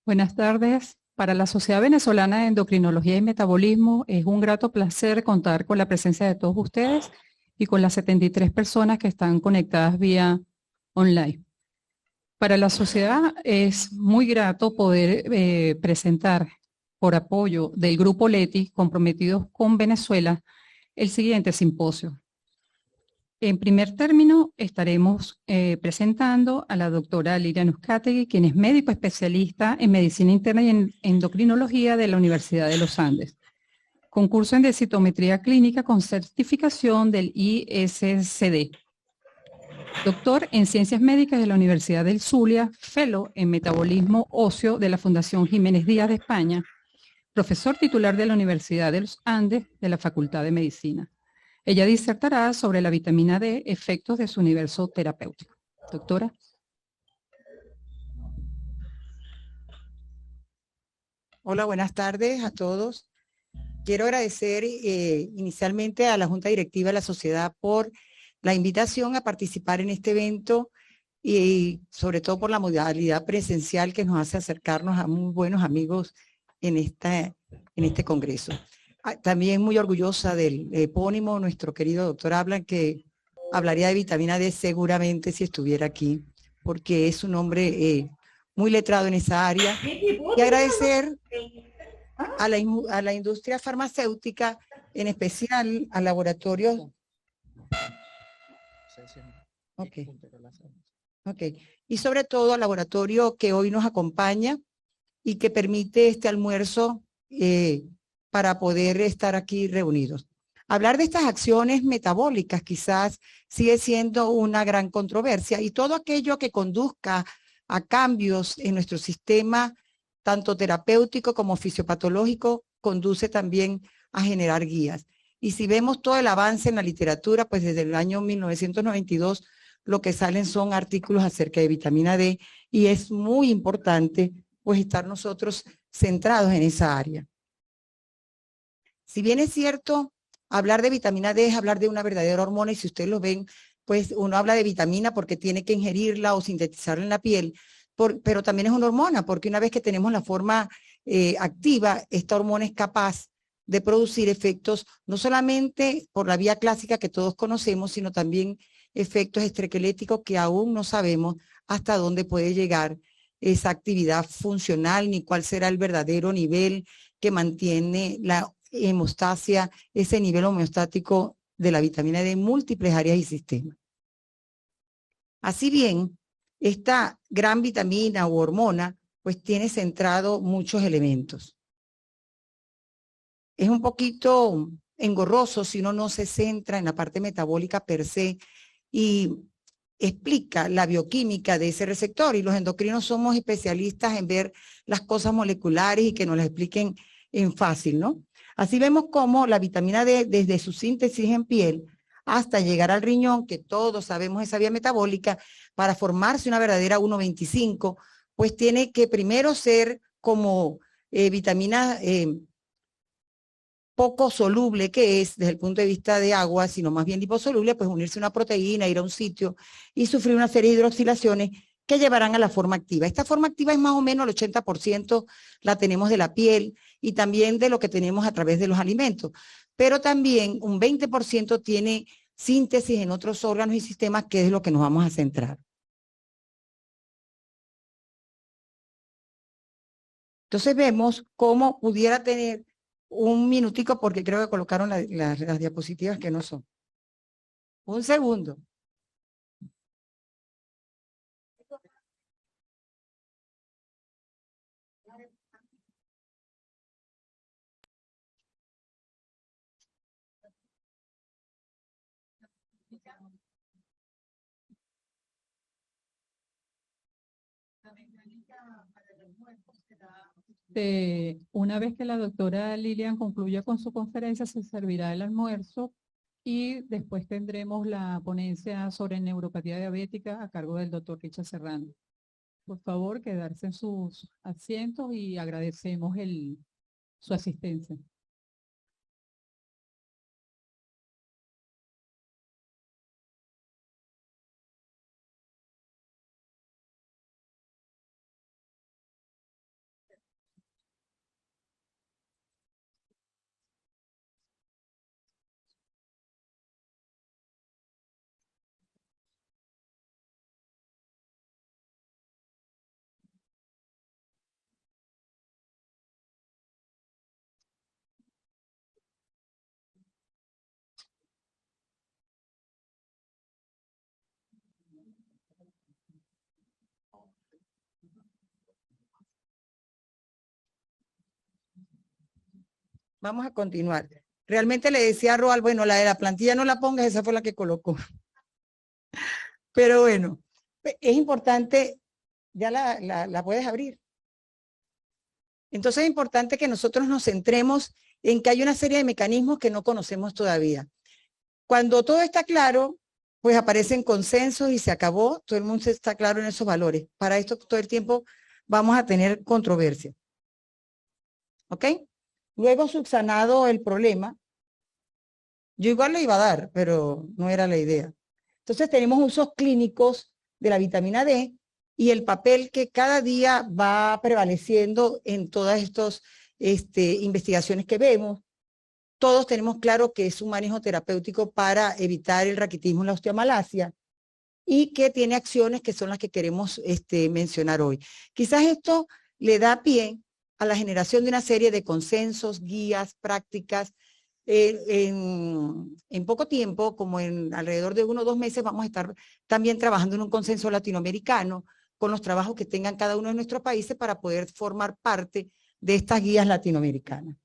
Buenas tardes. Para la Sociedad Venezolana de Endocrinología y Metabolismo es un grato placer contar con la presencia de todos ustedes y con las 73 personas que están conectadas vía online. Para la sociedad es muy grato poder presentar por apoyo del Grupo Leti comprometidos con Venezuela el siguiente simposio. En primer término, estaremos presentando a la doctora Lilian Uzcategui, quien es médico especialista en medicina interna y en endocrinología de la Universidad de los Andes. Concurso en densitometría clínica con certificación del ISCD. Doctor en ciencias médicas de la Universidad del Zulia, fellow en metabolismo óseo de la Fundación Jiménez Díaz de España, profesor titular de la Universidad de los Andes de la Facultad de Medicina. Ella disertará sobre la vitamina D, efectos de su universo terapéutico. Doctora. Hola, buenas tardes a todos. Quiero agradecer inicialmente a la Junta Directiva de la Sociedad por la invitación a participar en este evento y sobre todo por la modalidad presencial que nos hace acercarnos a muy buenos amigos en este congreso. También muy orgullosa del epónimo, nuestro querido doctor Ablan, que hablaría de vitamina D seguramente si estuviera aquí, porque es un hombre muy letrado en esa área. Y agradecer a la industria farmacéutica, en especial al laboratorio. Ok. Ok. Y sobre todo al laboratorio que hoy nos acompaña y que permite este almuerzo para poder estar aquí reunidos. Hablar de estas acciones metabólicas quizás sigue siendo una gran controversia y todo aquello que conduzca a cambios en nuestro sistema, tanto terapéutico como fisiopatológico, conduce también a generar guías. Y si vemos todo el avance en la literatura, pues desde el año 1992 lo que salen son artículos acerca de vitamina D y es muy importante pues estar nosotros centrados en esa área. Si bien es cierto, hablar de vitamina D es hablar de una verdadera hormona y si ustedes lo ven, pues uno habla de vitamina porque tiene que ingerirla o sintetizarla en la piel, pero también es una hormona porque una vez que tenemos la forma activa, esta hormona es capaz de producir efectos no solamente por la vía clásica que todos conocemos, sino también efectos extraesqueléticos que aún no sabemos hasta dónde puede llegar esa actividad funcional ni cuál será el verdadero nivel que mantiene la hemostasia, ese nivel homeostático de la vitamina D en múltiples áreas y sistemas. Así bien, esta gran vitamina o hormona, pues tiene centrado muchos elementos. Es un poquito engorroso si uno no se centra en la parte metabólica per se y explica la bioquímica de ese receptor y los endocrinos somos especialistas en ver las cosas moleculares y que nos las expliquen en fácil, ¿no? Así vemos cómo la vitamina D, desde su síntesis en piel hasta llegar al riñón, que todos sabemos esa vía metabólica, para formarse una verdadera 1,25, pues tiene que primero ser como vitamina poco soluble que es desde el punto de vista de agua, sino más bien liposoluble, pues unirse a una proteína, ir a un sitio y sufrir una serie de hidroxilaciones que llevarán a la forma activa. Esta forma activa es más o menos el 80% la tenemos de la piel y también de lo que tenemos a través de los alimentos, pero también un 20% tiene síntesis en otros órganos y sistemas, que es lo que nos vamos a centrar. Entonces vemos cómo pudiera tener un minutico, porque creo que colocaron las diapositivas que no son. Un segundo. Una vez que la doctora Lilian concluya con su conferencia, se servirá el almuerzo y después tendremos la ponencia sobre neuropatía diabética a cargo del doctor Richard Serrano. Por favor, quedarse en sus asientos y agradecemos su asistencia. Vamos a continuar. Realmente le decía a Roal, bueno, la de la plantilla no la pongas, esa fue la que colocó. Pero bueno, es importante, ya la puedes abrir. Entonces es importante que nosotros nos centremos en que hay una serie de mecanismos que no conocemos todavía. Cuando todo está claro, pues aparecen consensos y se acabó, todo el mundo está claro en esos valores. Para esto todo el tiempo vamos a tener controversia. ¿Ok? Luego, subsanado el problema, yo igual le iba a dar, pero no era la idea. Entonces tenemos usos clínicos de la vitamina D y el papel que cada día va prevaleciendo en todas estas investigaciones que vemos. Todos tenemos claro que es un manejo terapéutico para evitar el raquitismo y la osteomalacia y que tiene acciones que son las que queremos mencionar hoy. Quizás esto le da pie a la generación de una serie de consensos, guías, prácticas. En poco tiempo, como en alrededor de 1 o 2 meses, vamos a estar también trabajando en un consenso latinoamericano con los trabajos que tengan cada uno de nuestros países para poder formar parte de estas guías latinoamericanas.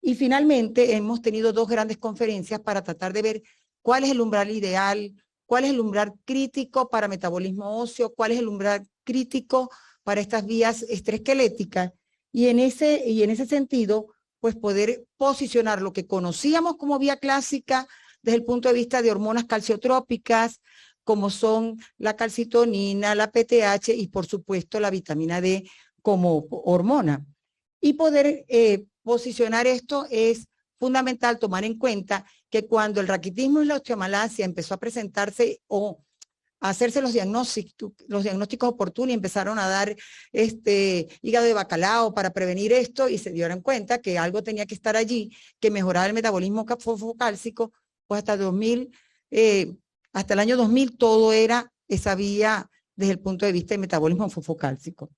Y finalmente hemos tenido 2 grandes conferencias para tratar de ver cuál es el umbral ideal, cuál es el umbral crítico para metabolismo óseo, cuál es el umbral crítico para estas vías extraesqueléticas, y en ese sentido, pues poder posicionar lo que conocíamos como vía clásica desde el punto de vista de hormonas calciotrópicas, como son la calcitonina, la PTH y por supuesto la vitamina D como hormona. Y poder posicionar esto es fundamental tomar en cuenta que cuando el raquitismo y la osteomalacia empezó a presentarse o a hacerse los diagnósticos oportunos y empezaron a dar hígado de bacalao para prevenir esto y se dieron cuenta que algo tenía que estar allí, que mejoraba el metabolismo fosfocálcico, pues hasta el año 2000 todo era esa vía desde el punto de vista del metabolismo fosfocálcico.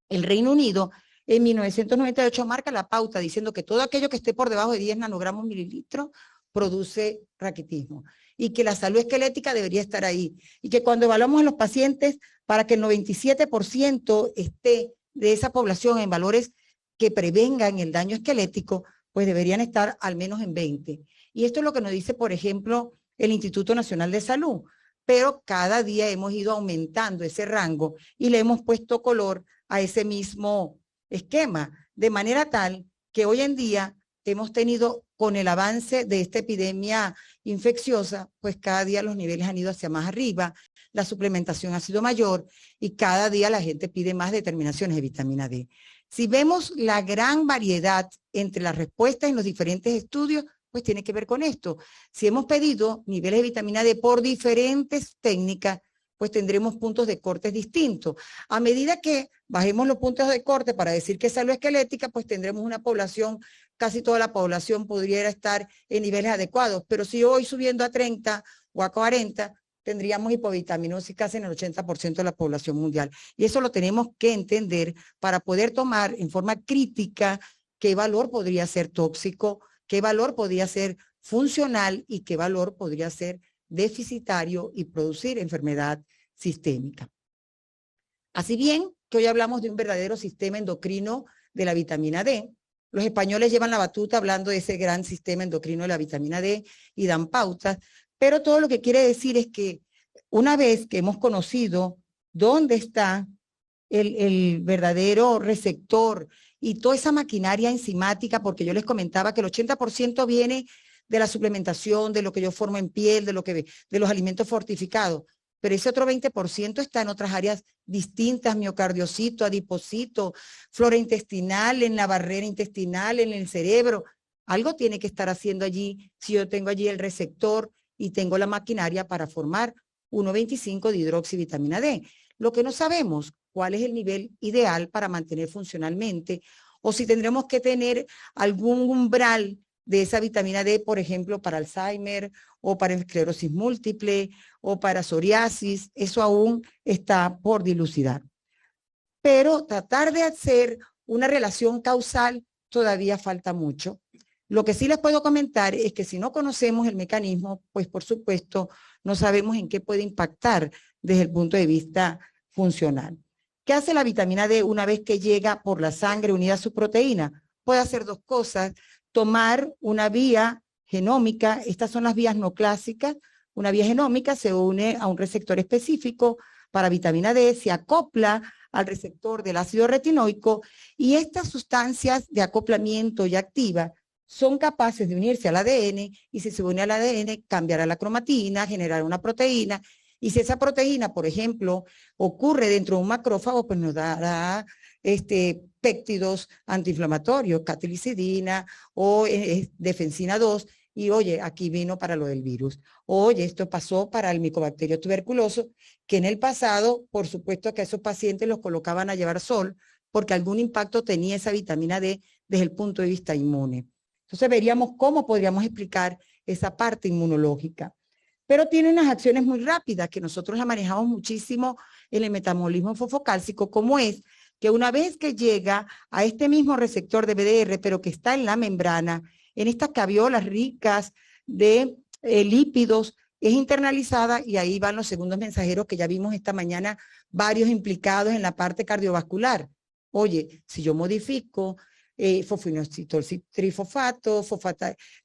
El Reino Unido en 1998 marca la pauta diciendo que todo aquello que esté por debajo de 10 nanogramos mililitros produce raquitismo y que la salud esquelética debería estar ahí y que cuando evaluamos a los pacientes para que el 97% esté de esa población en valores que prevengan el daño esquelético, pues deberían estar al menos en 20. Y esto es lo que nos dice, por ejemplo, el Instituto Nacional de Salud, pero cada día hemos ido aumentando ese rango y le hemos puesto color a ese mismo esquema, de manera tal que hoy en día hemos tenido, con el avance de esta epidemia infecciosa, pues cada día los niveles han ido hacia más arriba, la suplementación ha sido mayor y cada día la gente pide más determinaciones de vitamina D. Si vemos la gran variedad entre las respuestas en los diferentes estudios, pues tiene que ver con esto. Si hemos pedido niveles de vitamina D por diferentes técnicas, pues tendremos puntos de cortes distintos. A medida que bajemos los puntos de corte para decir que es salud esquelética, pues tendremos una población, casi toda la población podría estar en niveles adecuados, pero si hoy subiendo a 30 o a 40, tendríamos hipovitaminosis casi en el 80% de la población mundial. Y eso lo tenemos que entender para poder tomar en forma crítica qué valor podría ser tóxico, qué valor podría ser funcional y qué valor podría ser deficitario y producir enfermedad sistémica. Así bien, que hoy hablamos de un verdadero sistema endocrino de la vitamina D. Los españoles llevan la batuta hablando de ese gran sistema endocrino de la vitamina D y dan pautas, pero todo lo que quiere decir es que una vez que hemos conocido dónde está el verdadero receptor y toda esa maquinaria enzimática, porque yo les comentaba que el 80% viene de la suplementación, de lo que yo formo en piel, de los alimentos fortificados, pero ese otro 20% está en otras áreas distintas, miocardiocito, adipocito, flora intestinal, en la barrera intestinal, en el cerebro. Algo tiene que estar haciendo allí si yo tengo allí el receptor y tengo la maquinaria para formar 1,25 de hidroxivitamina D. Lo que no sabemos, cuál es el nivel ideal para mantener funcionalmente, o si tendremos que tener algún umbral de esa vitamina D, por ejemplo, para Alzheimer o para esclerosis múltiple o para psoriasis, eso aún está por dilucidar. Pero tratar de hacer una relación causal todavía falta mucho. Lo que sí les puedo comentar es que si no conocemos el mecanismo, pues por supuesto no sabemos en qué puede impactar desde el punto de vista funcional. ¿Qué hace la vitamina D una vez que llega por la sangre unida a su proteína? puede hacer dos cosas: tomar una vía genómica, estas son las vías no clásicas, una vía genómica se une a un receptor específico para vitamina D, se acopla al receptor del ácido retinoico y estas sustancias de acoplamiento y activa son capaces de unirse al ADN y si se une al ADN cambiará la cromatina, generará una proteína y si esa proteína, por ejemplo, ocurre dentro de un macrófago, pues nos dará péptidos antiinflamatorios, catilicidina o defensina 2 y oye, aquí vino para lo del virus. Oye, esto pasó para el micobacterio tuberculoso, que en el pasado, por supuesto que a esos pacientes los colocaban a llevar sol, porque algún impacto tenía esa vitamina D desde el punto de vista inmune. Entonces veríamos cómo podríamos explicar esa parte inmunológica. Pero tiene unas acciones muy rápidas que nosotros la manejamos muchísimo en el metabolismo fosfocálcico, como es que una vez que llega a este mismo receptor de BDR, pero que está en la membrana, en estas caviolas ricas de lípidos, es internalizada y ahí van los segundos mensajeros que ya vimos esta mañana, varios implicados en la parte cardiovascular. Oye, si yo modifico fosfinoinositol-trifosfato,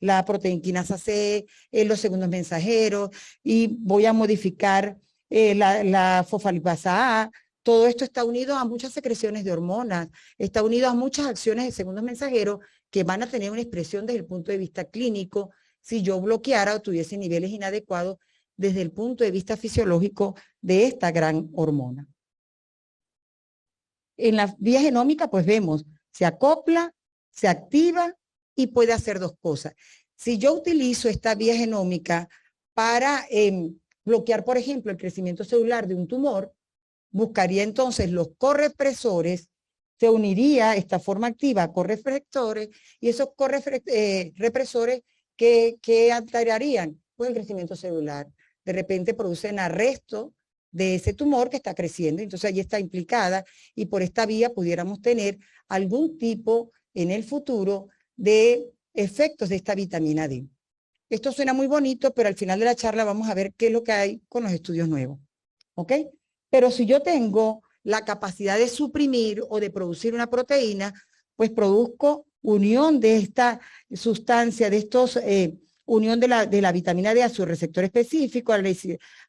la proteinquinasa C, los segundos mensajeros, y voy a modificar la fosfolipasa A, todo esto está unido a muchas secreciones de hormonas, está unido a muchas acciones de segundos mensajeros que van a tener una expresión desde el punto de vista clínico si yo bloqueara o tuviese niveles inadecuados desde el punto de vista fisiológico de esta gran hormona. En la vía genómica, pues vemos, se acopla, se activa y puede hacer dos cosas. Si yo utilizo esta vía genómica para bloquear, por ejemplo, el crecimiento celular de un tumor, buscaría entonces los correpresores, se uniría esta forma activa a correpresores y esos represores que alterarían pues, el crecimiento celular. De repente producen arresto de ese tumor que está creciendo, entonces allí está implicada y por esta vía pudiéramos tener algún tipo en el futuro de efectos de esta vitamina D. Esto suena muy bonito, pero al final de la charla vamos a ver qué es lo que hay con los estudios nuevos. ¿Ok? Pero si yo tengo la capacidad de suprimir o de producir una proteína, pues produzco unión de esta sustancia, de estos, unión de la vitamina D a su receptor específico, al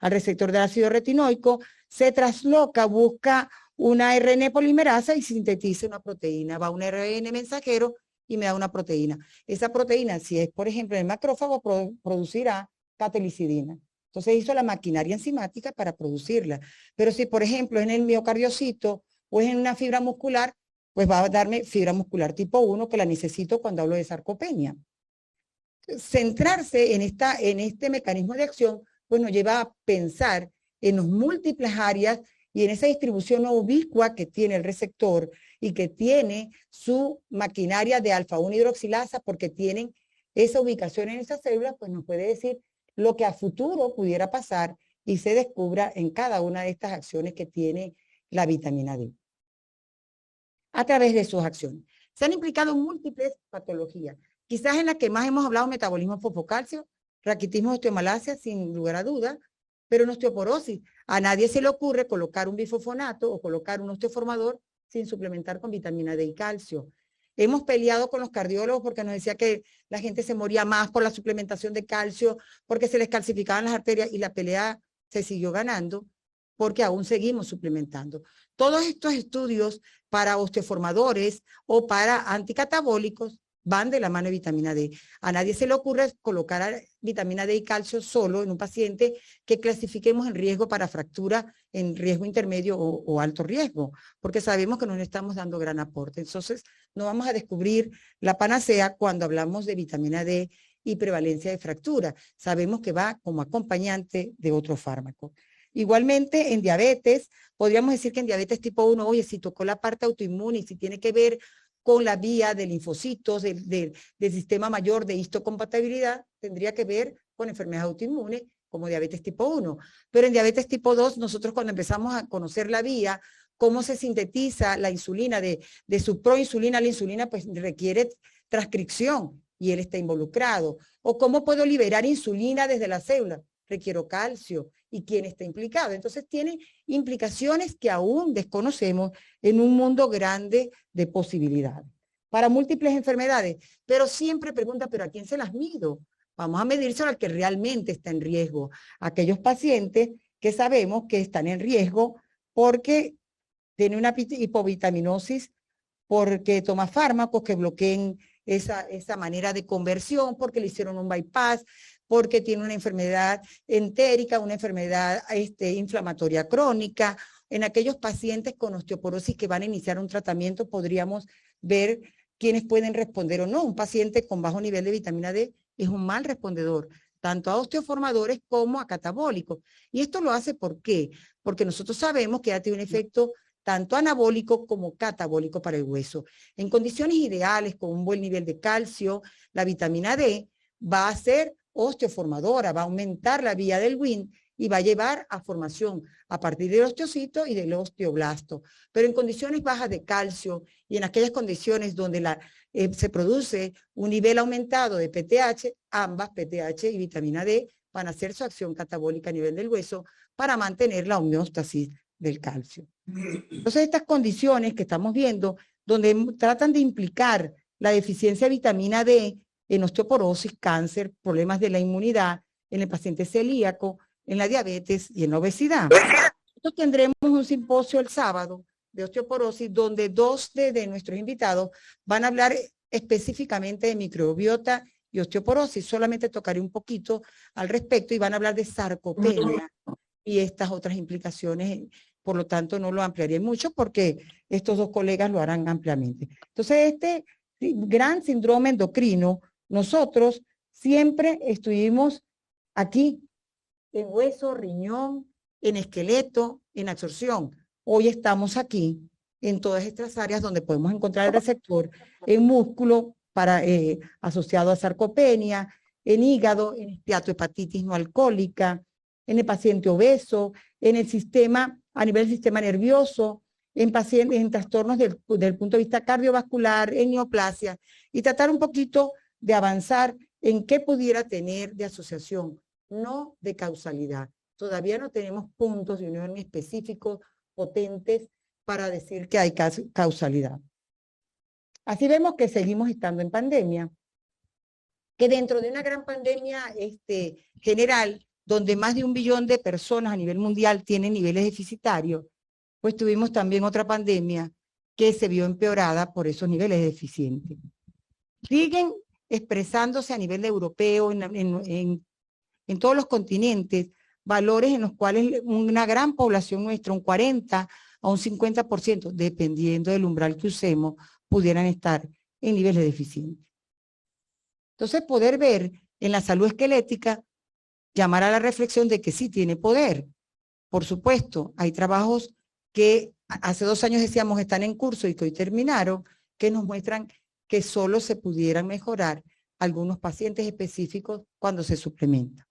receptor del ácido retinoico, se trasloca, busca una ARN polimerasa y sintetiza una proteína. Va a un ARN mensajero y me da una proteína. Esa proteína, si es, por ejemplo, en el macrófago, producirá catelicidina. Entonces hizo la maquinaria enzimática para producirla. Pero si, por ejemplo, es en el miocardiocito o es en una fibra muscular, pues va a darme fibra muscular tipo 1 que la necesito cuando hablo de sarcopenia. Centrarse en este mecanismo de acción, pues nos lleva a pensar en las múltiples áreas y en esa distribución ubicua que tiene el receptor y que tiene su maquinaria de alfa-1 hidroxilasa porque tienen esa ubicación en esas células, pues nos puede decir lo que a futuro pudiera pasar y se descubra en cada una de estas acciones que tiene la vitamina D. A través de sus acciones. Se han implicado múltiples patologías. Quizás en la que más hemos hablado, metabolismo fosfocálcico, raquitismo, osteomalacia, sin lugar a duda, pero en osteoporosis. A nadie se le ocurre colocar un bifosfonato o colocar un osteoformador sin suplementar con vitamina D y calcio. Hemos peleado con los cardiólogos porque nos decía que la gente se moría más por la suplementación de calcio, porque se les calcificaban las arterias y la pelea se siguió ganando porque aún seguimos suplementando. Todos estos estudios para osteoformadores o para anticatabólicos van de la mano de vitamina D. A nadie se le ocurre colocar vitamina D y calcio solo en un paciente que clasifiquemos en riesgo para fractura, en riesgo intermedio o alto riesgo, porque sabemos que no le estamos dando gran aporte. Entonces, no vamos a descubrir la panacea cuando hablamos de vitamina D y prevalencia de fractura. Sabemos que va como acompañante de otro fármaco. Igualmente, en diabetes, podríamos decir que en diabetes tipo 1, oye, si tocó la parte autoinmune y si tiene que ver con la vía de linfocitos, del sistema mayor de histocompatibilidad, tendría que ver con enfermedades autoinmunes como diabetes tipo 1. Pero en diabetes tipo 2, nosotros cuando empezamos a conocer la vía, cómo se sintetiza la insulina, de su proinsulina a la insulina, pues requiere transcripción y él está involucrado. O cómo puedo liberar insulina desde la célula, requiero calcio y quién está implicado. Entonces tiene implicaciones que aún desconocemos en un mundo grande de posibilidades. para múltiples enfermedades, pero siempre pregunta, ¿pero a quién se las mido? Vamos a medírselo al que realmente está en riesgo. Aquellos pacientes que sabemos que están en riesgo porque tiene una hipovitaminosis, porque toma fármacos que bloqueen esa manera de conversión, porque le hicieron un bypass, porque tiene una enfermedad entérica, una enfermedad inflamatoria crónica. En aquellos pacientes con osteoporosis que van a iniciar un tratamiento, podríamos ver quiénes pueden responder o no. Un paciente con bajo nivel de vitamina D es un mal respondedor, tanto a osteoformadores como a catabólicos. Y esto lo hace, ¿por qué? Porque nosotros sabemos que ya tiene un efecto tanto anabólico como catabólico para el hueso. En condiciones ideales, con un buen nivel de calcio, la vitamina D va a ser osteoformadora, va a aumentar la vía del Wnt y va a llevar a formación a partir del osteocito y del osteoblasto. Pero en condiciones bajas de calcio y en aquellas condiciones donde se produce un nivel aumentado de PTH, ambas PTH y vitamina D van a hacer su acción catabólica a nivel del hueso para mantener la homeostasis del calcio. Entonces, estas condiciones que estamos viendo, donde tratan de implicar la deficiencia de vitamina D en osteoporosis, cáncer, problemas de la inmunidad, en el paciente celíaco, en la diabetes y en la obesidad. Nosotros tendremos un simposio el sábado de osteoporosis, donde dos de nuestros invitados van a hablar específicamente de microbiota y osteoporosis. Solamente tocaré un poquito al respecto y van a hablar de sarcopenia y estas otras implicaciones. Por lo tanto, no lo ampliaré mucho porque estos dos colegas lo harán ampliamente. Entonces, este gran síndrome endocrino, nosotros siempre estuvimos aquí, en hueso, riñón, en esqueleto, en absorción. Hoy estamos aquí, en todas estas áreas donde podemos encontrar el receptor, en músculo, asociado a sarcopenia, en hígado, en esteatohepatitis no alcohólica, en el paciente obeso, en el sistema, a nivel del sistema nervioso, en pacientes, en trastornos del punto de vista cardiovascular, en neoplasia, y tratar un poquito de avanzar en qué pudiera tener de asociación, no de causalidad. Todavía no tenemos puntos de unión específicos, potentes, para decir que hay causalidad. Así vemos que seguimos estando en pandemia, que dentro de una gran pandemia general, donde más de 1 billón de personas a nivel mundial tienen niveles deficitarios, pues tuvimos también otra pandemia que se vio empeorada por esos niveles deficientes. Siguen expresándose a nivel europeo, en todos los continentes, valores en los cuales una gran población nuestra, un 40 a un 50%, dependiendo del umbral que usemos, pudieran estar en niveles deficientes. Entonces, poder ver en la salud esquelética, llamar a la reflexión de que sí tiene poder. Por supuesto, hay trabajos que hace 2 años decíamos están en curso y que hoy terminaron, que nos muestran que solo se pudieran mejorar algunos pacientes específicos cuando se suplementa.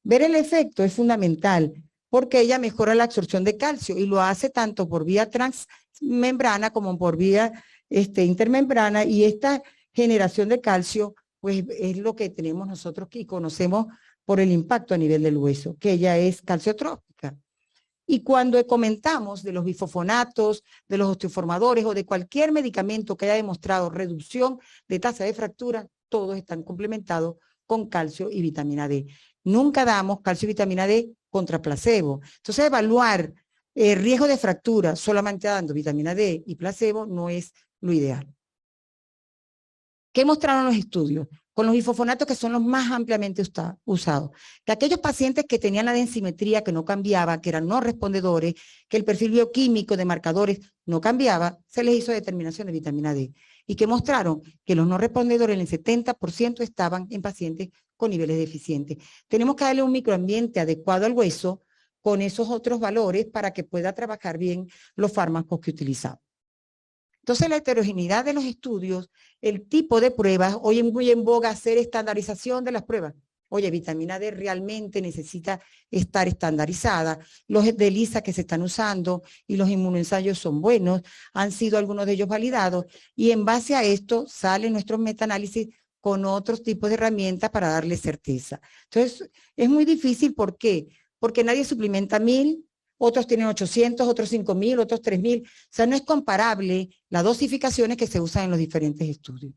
Ver el efecto es fundamental porque ella mejora la absorción de calcio y lo hace tanto por vía transmembrana como por vía intermembrana, y esta generación de calcio pues es lo que tenemos nosotros que conocemos por el impacto a nivel del hueso, que ella es calciotrópica. Y cuando comentamos de los bifosfonatos, de los osteoformadores o de cualquier medicamento que haya demostrado reducción de tasa de fractura, todos están complementados con calcio y vitamina D. Nunca damos calcio y vitamina D contra placebo. Entonces, evaluar el riesgo de fractura solamente dando vitamina D y placebo no es lo ideal. ¿Qué mostraron los estudios? Con los bifosfonatos, que son los más ampliamente usados, que aquellos pacientes que tenían la densimetría que no cambiaba, que eran no respondedores, que el perfil bioquímico de marcadores no cambiaba, se les hizo determinación de vitamina D. Y que mostraron que los no respondedores, en el 70% estaban en pacientes con niveles deficientes. Tenemos que darle un microambiente adecuado al hueso con esos otros valores para que pueda trabajar bien los fármacos que utilizamos. Entonces, la heterogeneidad de los estudios, el tipo de pruebas, hoy es muy en boga hacer estandarización de las pruebas. Oye, vitamina D realmente necesita estar estandarizada. Los de ELISA que se están usando y los inmunoensayos son buenos, han sido algunos de ellos validados, y en base a esto salen nuestros metaanálisis con otros tipos de herramientas para darle certeza. Entonces, es muy difícil, ¿por qué? Porque nadie suplementa 1000, otros tienen 800, otros 5.000, otros 3.000. O sea, no es comparable las dosificaciones que se usan en los diferentes estudios.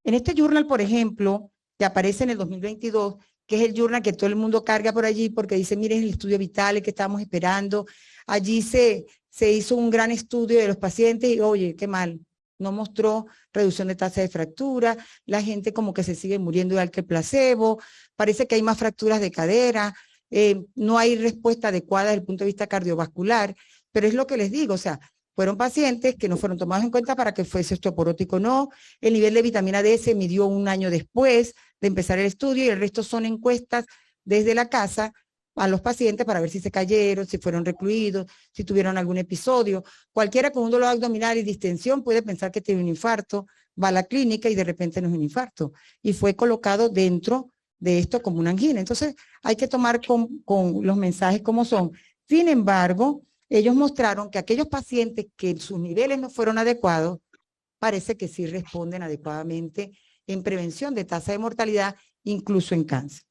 En este journal, por ejemplo, que aparece en el 2022, que es el journal que todo el mundo carga por allí porque dice, miren el estudio vital que estábamos esperando. Allí se hizo un gran estudio de los pacientes y, oye, qué mal, no mostró reducción de tasa de fractura, la gente como que se sigue muriendo igual que el placebo, parece que hay más fracturas de cadera, no hay respuesta adecuada desde el punto de vista cardiovascular, pero es lo que les digo, o sea, fueron pacientes que no fueron tomados en cuenta para que fuese osteoporótico o no. El nivel de vitamina D se midió un año después de empezar el estudio y el resto son encuestas desde la casa a los pacientes para ver si se cayeron, si fueron recluidos, si tuvieron algún episodio. Cualquiera con un dolor abdominal y distensión puede pensar que tiene un infarto, va a la clínica y de repente no es un infarto. Y fue colocado dentro de esto como una angina. Entonces hay que tomar con los mensajes como son. Sin embargo, ellos mostraron que aquellos pacientes que sus niveles no fueron adecuados, parece que sí responden adecuadamente en prevención de tasa de mortalidad, incluso en cáncer.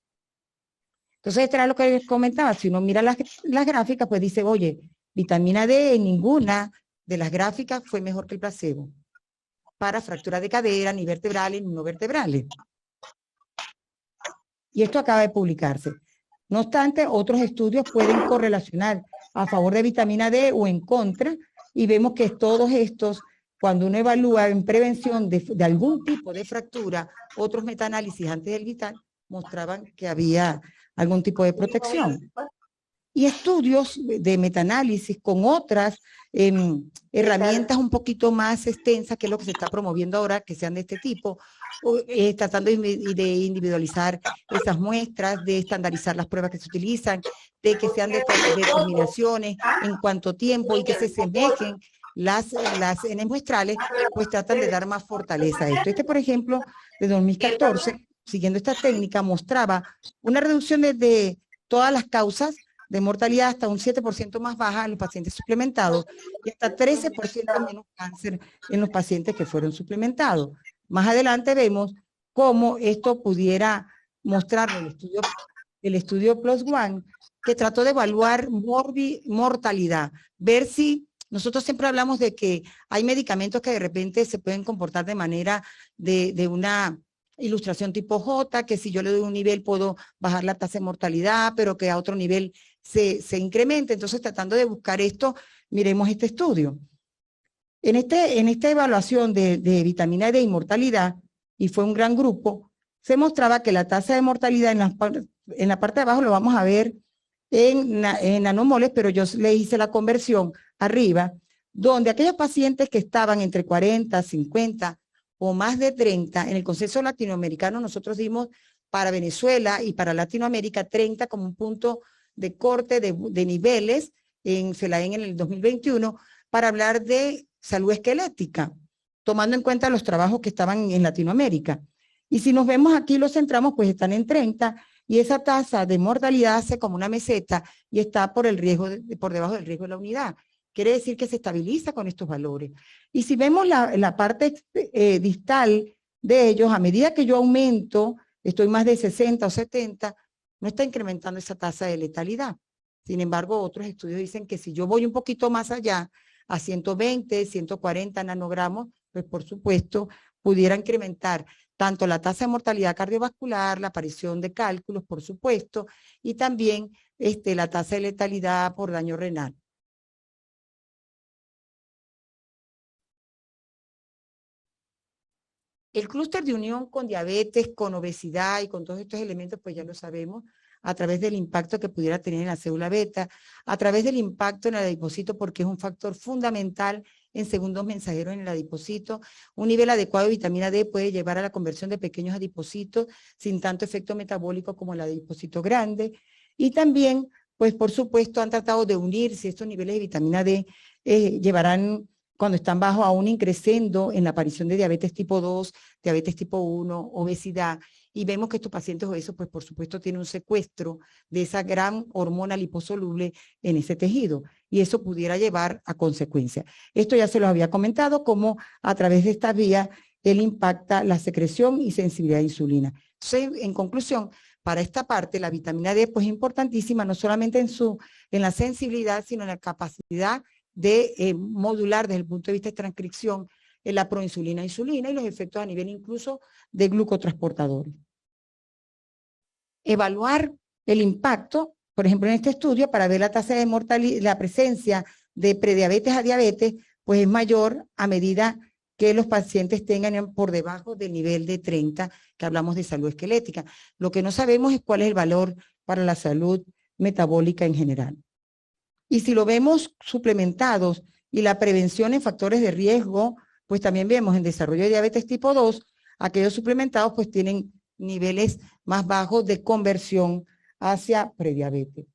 Entonces, esto era lo que les comentaba. Si uno mira las gráficas, pues dice, oye, vitamina D en ninguna de las gráficas fue mejor que el placebo para fracturas de cadera, ni vertebrales, ni no vertebrales. Y esto acaba de publicarse. No obstante, otros estudios pueden correlacionar a favor de vitamina D o en contra, y vemos que todos estos, cuando uno evalúa en prevención de algún tipo de fractura, otros metaanálisis antes del vital mostraban que había algún tipo de protección. Y estudios de metaanálisis con otras herramientas un poquito más extensas, que es lo que se está promoviendo ahora, que sean de este tipo, tratando de individualizar esas muestras, de estandarizar las pruebas que se utilizan, de que sean determinaciones en cuánto tiempo y que se semejen las N muestrales, pues tratan de dar más fortaleza a esto. Este, por ejemplo, de 2014, siguiendo esta técnica, mostraba una reducción de todas las causas de mortalidad hasta un 7% más baja en los pacientes suplementados y hasta 13% menos cáncer en los pacientes que fueron suplementados. Más adelante vemos cómo esto pudiera mostrar el estudio Plus One, que trató de evaluar mortalidad, ver si nosotros siempre hablamos de que hay medicamentos que de repente se pueden comportar de manera de una ilustración tipo J, que si yo le doy un nivel puedo bajar la tasa de mortalidad, pero que a otro nivel se incremente. Entonces, tratando de buscar esto, miremos este estudio. En esta evaluación de vitamina D y mortalidad, y fue un gran grupo, se mostraba que la tasa de mortalidad en la parte de abajo lo vamos a ver en nanomoles, pero yo le hice la conversión arriba, donde aquellos pacientes que estaban entre 40, 50 o más de 30, en el consenso latinoamericano nosotros dimos para Venezuela y para Latinoamérica 30 como un punto de corte de niveles en FELAEN en el 2021 para hablar de salud esquelética, tomando en cuenta los trabajos que estaban en Latinoamérica. Y si nos vemos aquí, los centramos, pues están en 30 y esa tasa de mortalidad hace como una meseta y está por debajo del riesgo de la unidad. Quiere decir que se estabiliza con estos valores. Y si vemos la parte distal de ellos, a medida que yo aumento, estoy más de 60 o 70, no está incrementando esa tasa de letalidad. Sin embargo, otros estudios dicen que si yo voy un poquito más allá, a 120, 140 nanogramos, pues por supuesto, pudiera incrementar tanto la tasa de mortalidad cardiovascular, la aparición de cálculos, por supuesto, y también la tasa de letalidad por daño renal. El clúster de unión con diabetes, con obesidad y con todos estos elementos, pues ya lo sabemos, a través del impacto que pudiera tener en la célula beta, a través del impacto en el adipocito, porque es un factor fundamental en segundos mensajeros en el adipocito. Un nivel adecuado de vitamina D puede llevar a la conversión de pequeños adipocitos sin tanto efecto metabólico como el adipocito grande. Y también, pues por supuesto, han tratado de unirse estos niveles de vitamina D, llevarán cuando están bajo a un increscendo en la aparición de diabetes tipo 2, diabetes tipo 1, obesidad, y vemos que estos pacientes obesos, pues por supuesto, tienen un secuestro de esa gran hormona liposoluble en ese tejido, y eso pudiera llevar a consecuencias. Esto ya se los había comentado, cómo a través de esta vía él impacta la secreción y sensibilidad a insulina. Entonces, en conclusión, para esta parte, la vitamina D pues es importantísima, no solamente en la sensibilidad, sino en la capacidad de modular desde el punto de vista de transcripción la proinsulina e insulina y los efectos a nivel incluso de glucotransportadores. Evaluar el impacto, por ejemplo, en este estudio, para ver la tasa de mortalidad, la presencia de prediabetes a diabetes, pues es mayor a medida que los pacientes tengan por debajo del nivel de 30, que hablamos de salud esquelética. Lo que no sabemos es cuál es el valor para la salud metabólica en general. Y si lo vemos suplementados y la prevención en factores de riesgo, pues también vemos en desarrollo de diabetes tipo 2, aquellos suplementados pues tienen niveles más bajos de conversión hacia prediabetes,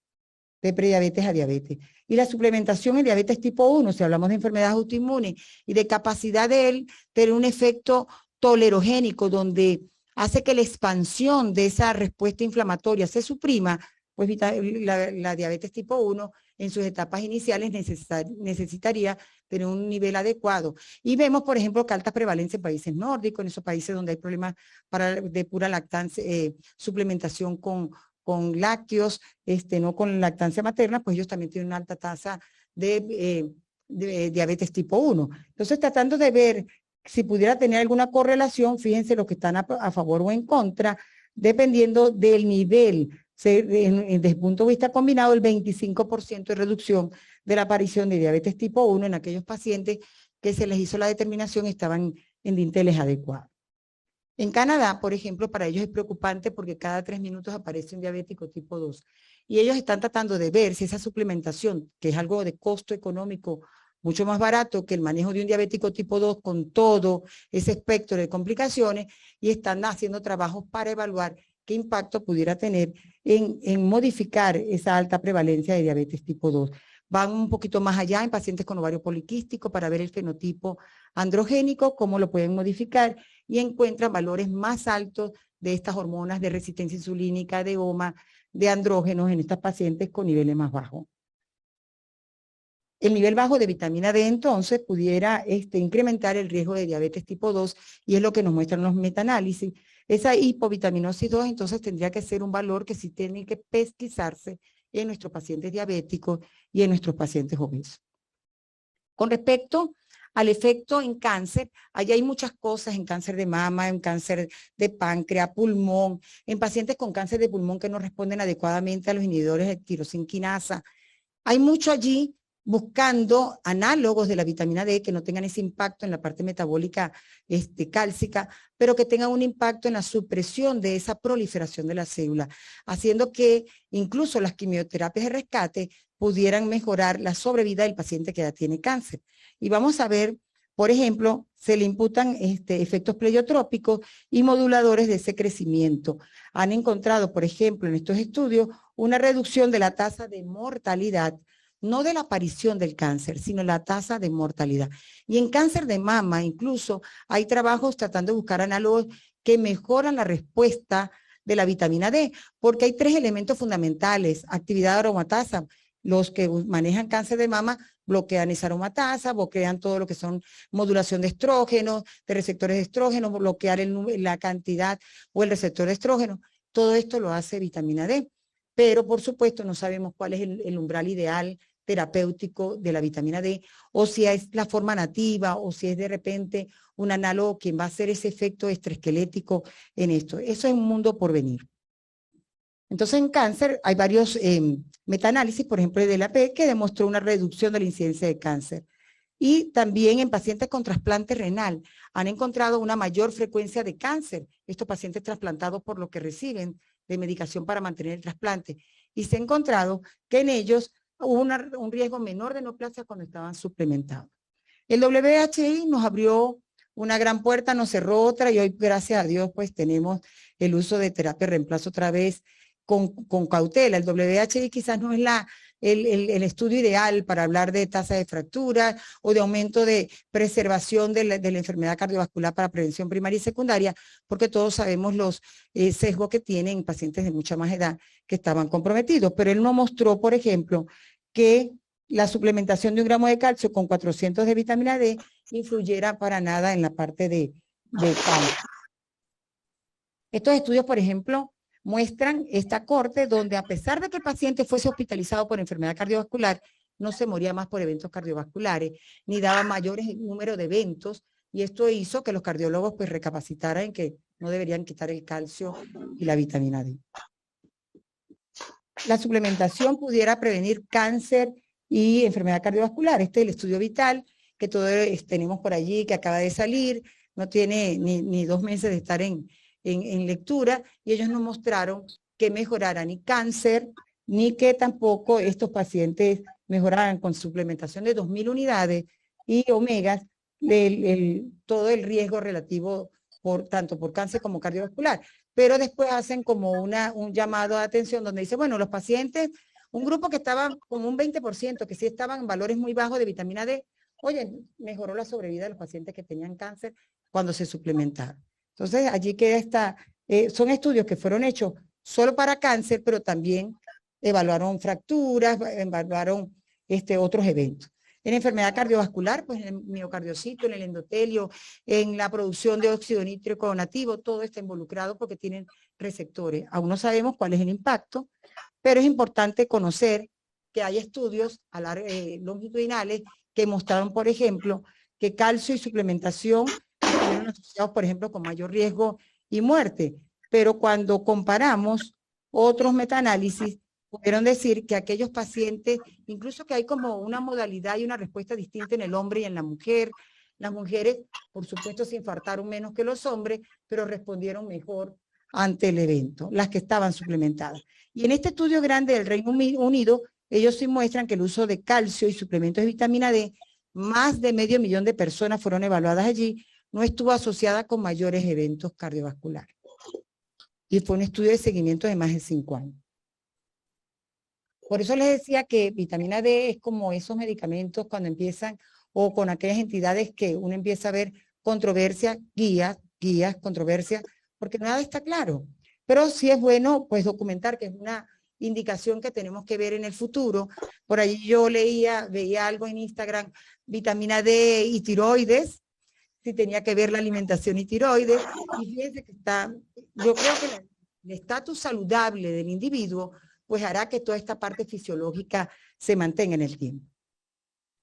de prediabetes a diabetes. Y la suplementación en diabetes tipo 1, si hablamos de enfermedades autoinmunes y de capacidad de él tener un efecto tolerogénico donde hace que la expansión de esa respuesta inflamatoria se suprima, pues la diabetes tipo 1 en sus etapas iniciales necesitaría tener un nivel adecuado. Y vemos, por ejemplo, que alta prevalencia en países nórdicos, en esos países donde hay problemas de pura lactancia, suplementación con lácteos, no con lactancia materna, pues ellos también tienen una alta tasa de diabetes tipo 1. Entonces, tratando de ver si pudiera tener alguna correlación, fíjense los que están a favor o en contra, dependiendo del nivel. Desde el punto de vista combinado, el 25% de reducción de la aparición de diabetes tipo 1 en aquellos pacientes que se les hizo la determinación estaban en dinteles adecuados. En Canadá, por ejemplo, para ellos es preocupante porque cada 3 minutos aparece un diabético tipo 2. Y ellos están tratando de ver si esa suplementación, que es algo de costo económico mucho más barato que el manejo de un diabético tipo 2 con todo ese espectro de complicaciones, y están haciendo trabajos para evaluar qué impacto pudiera tener en modificar esa alta prevalencia de diabetes tipo 2. Van un poquito más allá en pacientes con ovario poliquístico para ver el fenotipo androgénico, cómo lo pueden modificar, y encuentran valores más altos de estas hormonas de resistencia insulínica, de OMA, de andrógenos en estas pacientes con niveles más bajos. El nivel bajo de vitamina D entonces pudiera incrementar el riesgo de diabetes tipo 2 y es lo que nos muestran los metaanálisis. Esa hipovitaminosis 2 entonces tendría que ser un valor que sí tiene que pesquisarse en nuestros pacientes diabéticos y en nuestros pacientes obesos. Con respecto al efecto en cáncer, allá hay muchas cosas en cáncer de mama, en cáncer de páncreas, pulmón, en pacientes con cáncer de pulmón que no responden adecuadamente a los inhibidores de tirosina quinasa. Hay mucho allí buscando análogos de la vitamina D que no tengan ese impacto en la parte metabólica cálcica, pero que tengan un impacto en la supresión de esa proliferación de la célula, haciendo que incluso las quimioterapias de rescate pudieran mejorar la sobrevida del paciente que ya tiene cáncer. Y vamos a ver, por ejemplo, se le imputan efectos pleiotrópicos y moduladores de ese crecimiento. Han encontrado, por ejemplo, en estos estudios, una reducción de la tasa de mortalidad, no de la aparición del cáncer, sino la tasa de mortalidad. Y en cáncer de mama incluso hay trabajos tratando de buscar análogos que mejoran la respuesta de la vitamina D, porque hay 3 elementos fundamentales: actividad aromatasa. Los que manejan cáncer de mama bloquean esa aromatasa, bloquean todo lo que son modulación de estrógenos, de receptores de estrógenos, bloquear la cantidad o el receptor de estrógeno. Todo esto lo hace vitamina D. Pero, por supuesto, no sabemos cuál es el umbral ideal terapéutico de la vitamina D, o si es la forma nativa, o si es de repente un análogo que va a hacer ese efecto extraesquelético en esto. Eso es un mundo por venir. Entonces, en cáncer hay varios metaanálisis, por ejemplo, el de la P, que demostró una reducción de la incidencia de cáncer. Y también en pacientes con trasplante renal han encontrado una mayor frecuencia de cáncer, estos pacientes trasplantados por lo que reciben de medicación para mantener el trasplante. Y se ha encontrado que en ellos hubo un riesgo menor de neoplasia cuando estaban suplementados. El WHI nos abrió una gran puerta, nos cerró otra, y hoy, gracias a Dios, pues tenemos el uso de terapia de reemplazo otra vez con cautela. El WHI quizás no es el estudio ideal para hablar de tasa de fracturas o de aumento de preservación de la enfermedad cardiovascular para prevención primaria y secundaria, porque todos sabemos los sesgos que tienen pacientes de mucha más edad que estaban comprometidos. Pero él no mostró, por ejemplo, que la suplementación de 1 gramo de calcio con 400 de vitamina D influyera para nada en la parte de cáncer. Estos estudios, por ejemplo, muestran esta corte donde a pesar de que el paciente fuese hospitalizado por enfermedad cardiovascular, no se moría más por eventos cardiovasculares, ni daba mayores número de eventos, y esto hizo que los cardiólogos pues recapacitaran en que no deberían quitar el calcio y la vitamina D. La suplementación pudiera prevenir cáncer y enfermedad cardiovascular. Este es el estudio vital que todos tenemos por allí, que acaba de salir, no tiene ni 2 meses de estar en lectura, y ellos nos mostraron que mejorara ni cáncer, ni que tampoco estos pacientes mejoraran con suplementación de 2.000 unidades y omegas todo el riesgo relativo tanto por cáncer como cardiovascular. Pero después hacen como un llamado de atención donde dice, bueno, los pacientes, un grupo que estaba como un 20%, que sí estaban en valores muy bajos de vitamina D, oye, mejoró la sobrevida de los pacientes que tenían cáncer cuando se suplementaron. Entonces, allí queda son estudios que fueron hechos solo para cáncer, pero también evaluaron fracturas, evaluaron otros eventos. En enfermedad cardiovascular, pues en el miocardiocito, en el endotelio, en la producción de óxido nítrico nativo, todo está involucrado porque tienen receptores. Aún no sabemos cuál es el impacto, pero es importante conocer que hay estudios longitudinales que mostraron, por ejemplo, que calcio y suplementación estuvieron asociados, por ejemplo, con mayor riesgo y muerte. Pero cuando comparamos otros metaanálisis, pudieron decir que aquellos pacientes, incluso que hay como una modalidad y una respuesta distinta en el hombre y en la mujer. Las mujeres, por supuesto, se infartaron menos que los hombres, pero respondieron mejor ante el evento, las que estaban suplementadas. Y en este estudio grande del Reino Unido, ellos sí muestran que el uso de calcio y suplementos de vitamina D, más de 500.000 de personas fueron evaluadas allí, no estuvo asociada con mayores eventos cardiovasculares. Y fue un estudio de seguimiento de más de 5 años. Por eso les decía que vitamina D es como esos medicamentos cuando empiezan, o con aquellas entidades que uno empieza a ver controversia, guías, controversia, porque nada está claro. Pero sí es bueno pues documentar, que es una indicación que tenemos que ver en el futuro. Por ahí yo veía algo en Instagram, vitamina D y tiroides, si tenía que ver la alimentación y tiroides, y fíjense que yo creo que el estatus saludable del individuo pues hará que toda esta parte fisiológica se mantenga en el tiempo.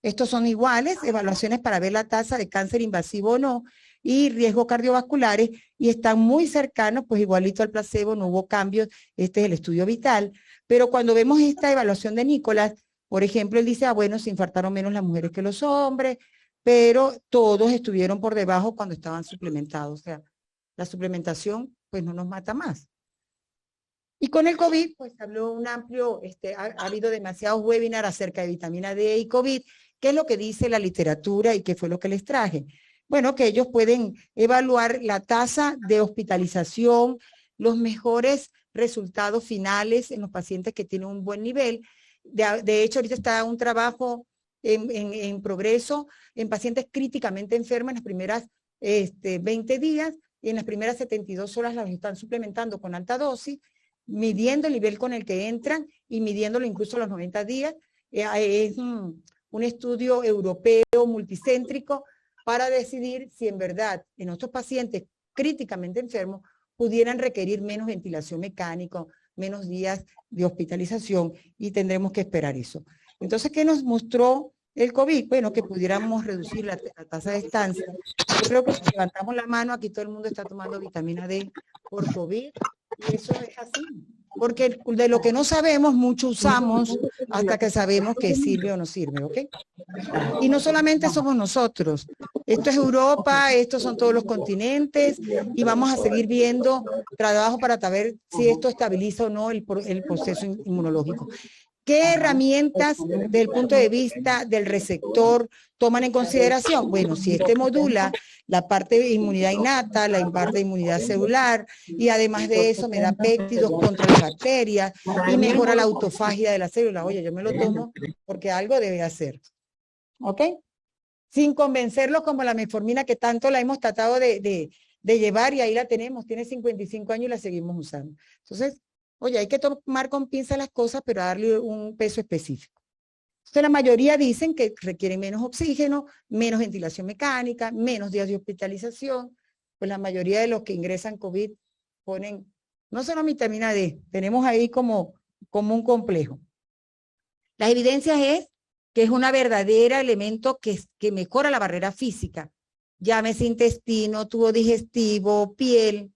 Estos son iguales, evaluaciones para ver la tasa de cáncer invasivo o no, y riesgos cardiovasculares, y están muy cercanos, pues igualito al placebo, no hubo cambios, este es el estudio vital. Pero cuando vemos esta evaluación de Nicolás, por ejemplo, él dice, bueno, se infartaron menos las mujeres que los hombres, pero todos estuvieron por debajo cuando estaban suplementados. O sea, la suplementación pues no nos mata más. Y con el COVID, pues habló un amplio, ha habido demasiados webinars acerca de vitamina D y COVID. ¿Qué es lo que dice la literatura y qué fue lo que les traje? Bueno, que ellos pueden evaluar la tasa de hospitalización, los mejores resultados finales en los pacientes que tienen un buen nivel. De hecho, ahorita está un trabajo en progreso en pacientes críticamente enfermos en las primeras 20 días, y en las primeras 72 horas las están suplementando con alta dosis, midiendo el nivel con el que entran y midiéndolo incluso a los 90 días. Es un estudio europeo multicéntrico para decidir si en verdad en otros pacientes críticamente enfermos pudieran requerir menos ventilación mecánica, menos días de hospitalización, y tendremos que esperar eso. Entonces, ¿qué nos mostró el COVID? Bueno, que pudiéramos reducir la tasa de estancia. Yo creo que si levantamos la mano, aquí todo el mundo está tomando vitamina D por COVID, y eso es así. Porque de lo que no sabemos, mucho usamos hasta que sabemos que sirve o no sirve, ¿ok? Y no solamente somos nosotros. Esto es Europa, estos son todos los continentes, y vamos a seguir viendo trabajo para saber si esto estabiliza o no el proceso inmunológico. ¿Qué herramientas desde el punto de vista del receptor toman en consideración? Bueno, si modula la parte de inmunidad innata, la parte de inmunidad celular, y además de eso me da péptidos contra las bacterias y mejora la autofagia de la célula. Oye, yo me lo tomo porque algo debe hacer. ¿Ok? Sin convencerlos como la metformina, que tanto la hemos tratado de llevar, y ahí la tenemos, tiene 55 años y la seguimos usando. Entonces, oye, hay que tomar con pinza las cosas, pero darle un peso específico. Entonces, la mayoría dicen que requieren menos oxígeno, menos ventilación mecánica, menos días de hospitalización. Pues la mayoría de los que ingresan COVID ponen no solo vitamina D, tenemos ahí como un complejo. Las evidencias es que es una verdadera elemento que mejora la barrera física, llámese intestino, tubo digestivo, piel,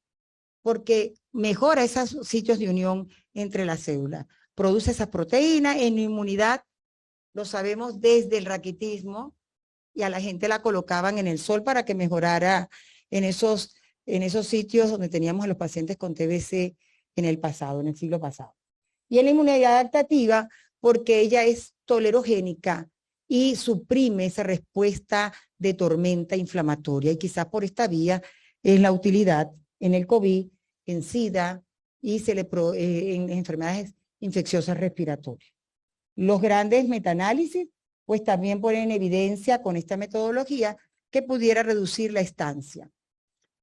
porque mejora esos sitios de unión entre las células, produce esas proteínas en inmunidad, lo sabemos desde el raquitismo, y a la gente la colocaban en el sol para que mejorara en esos sitios donde teníamos a los pacientes con TBC en el pasado, en el siglo pasado. Y en la inmunidad adaptativa, porque ella es tolerogénica y suprime esa respuesta de tormenta inflamatoria. Y quizás por esta vía es la utilidad en el COVID, en SIDA y en enfermedades infecciosas respiratorias. Los grandes metaanálisis pues también ponen en evidencia con esta metodología que pudiera reducir la estancia.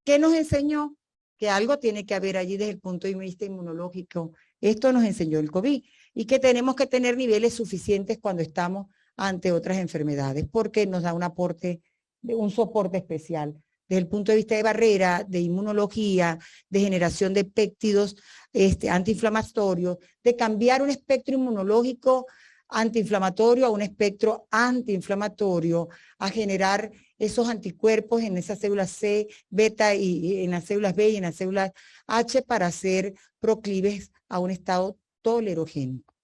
¿Qué nos enseñó? Que algo tiene que haber allí desde el punto de vista inmunológico. Esto nos enseñó el COVID y que tenemos que tener niveles suficientes cuando estamos ante otras enfermedades porque nos da un aporte, un soporte especial desde el punto de vista de barrera, de inmunología, de generación de péptidos antiinflamatorios, de cambiar un espectro inmunológico antiinflamatorio a un espectro antiinflamatorio, a generar esos anticuerpos en esas células C, beta y en las células B y en las células H para ser proclives a un estado tolerogénico.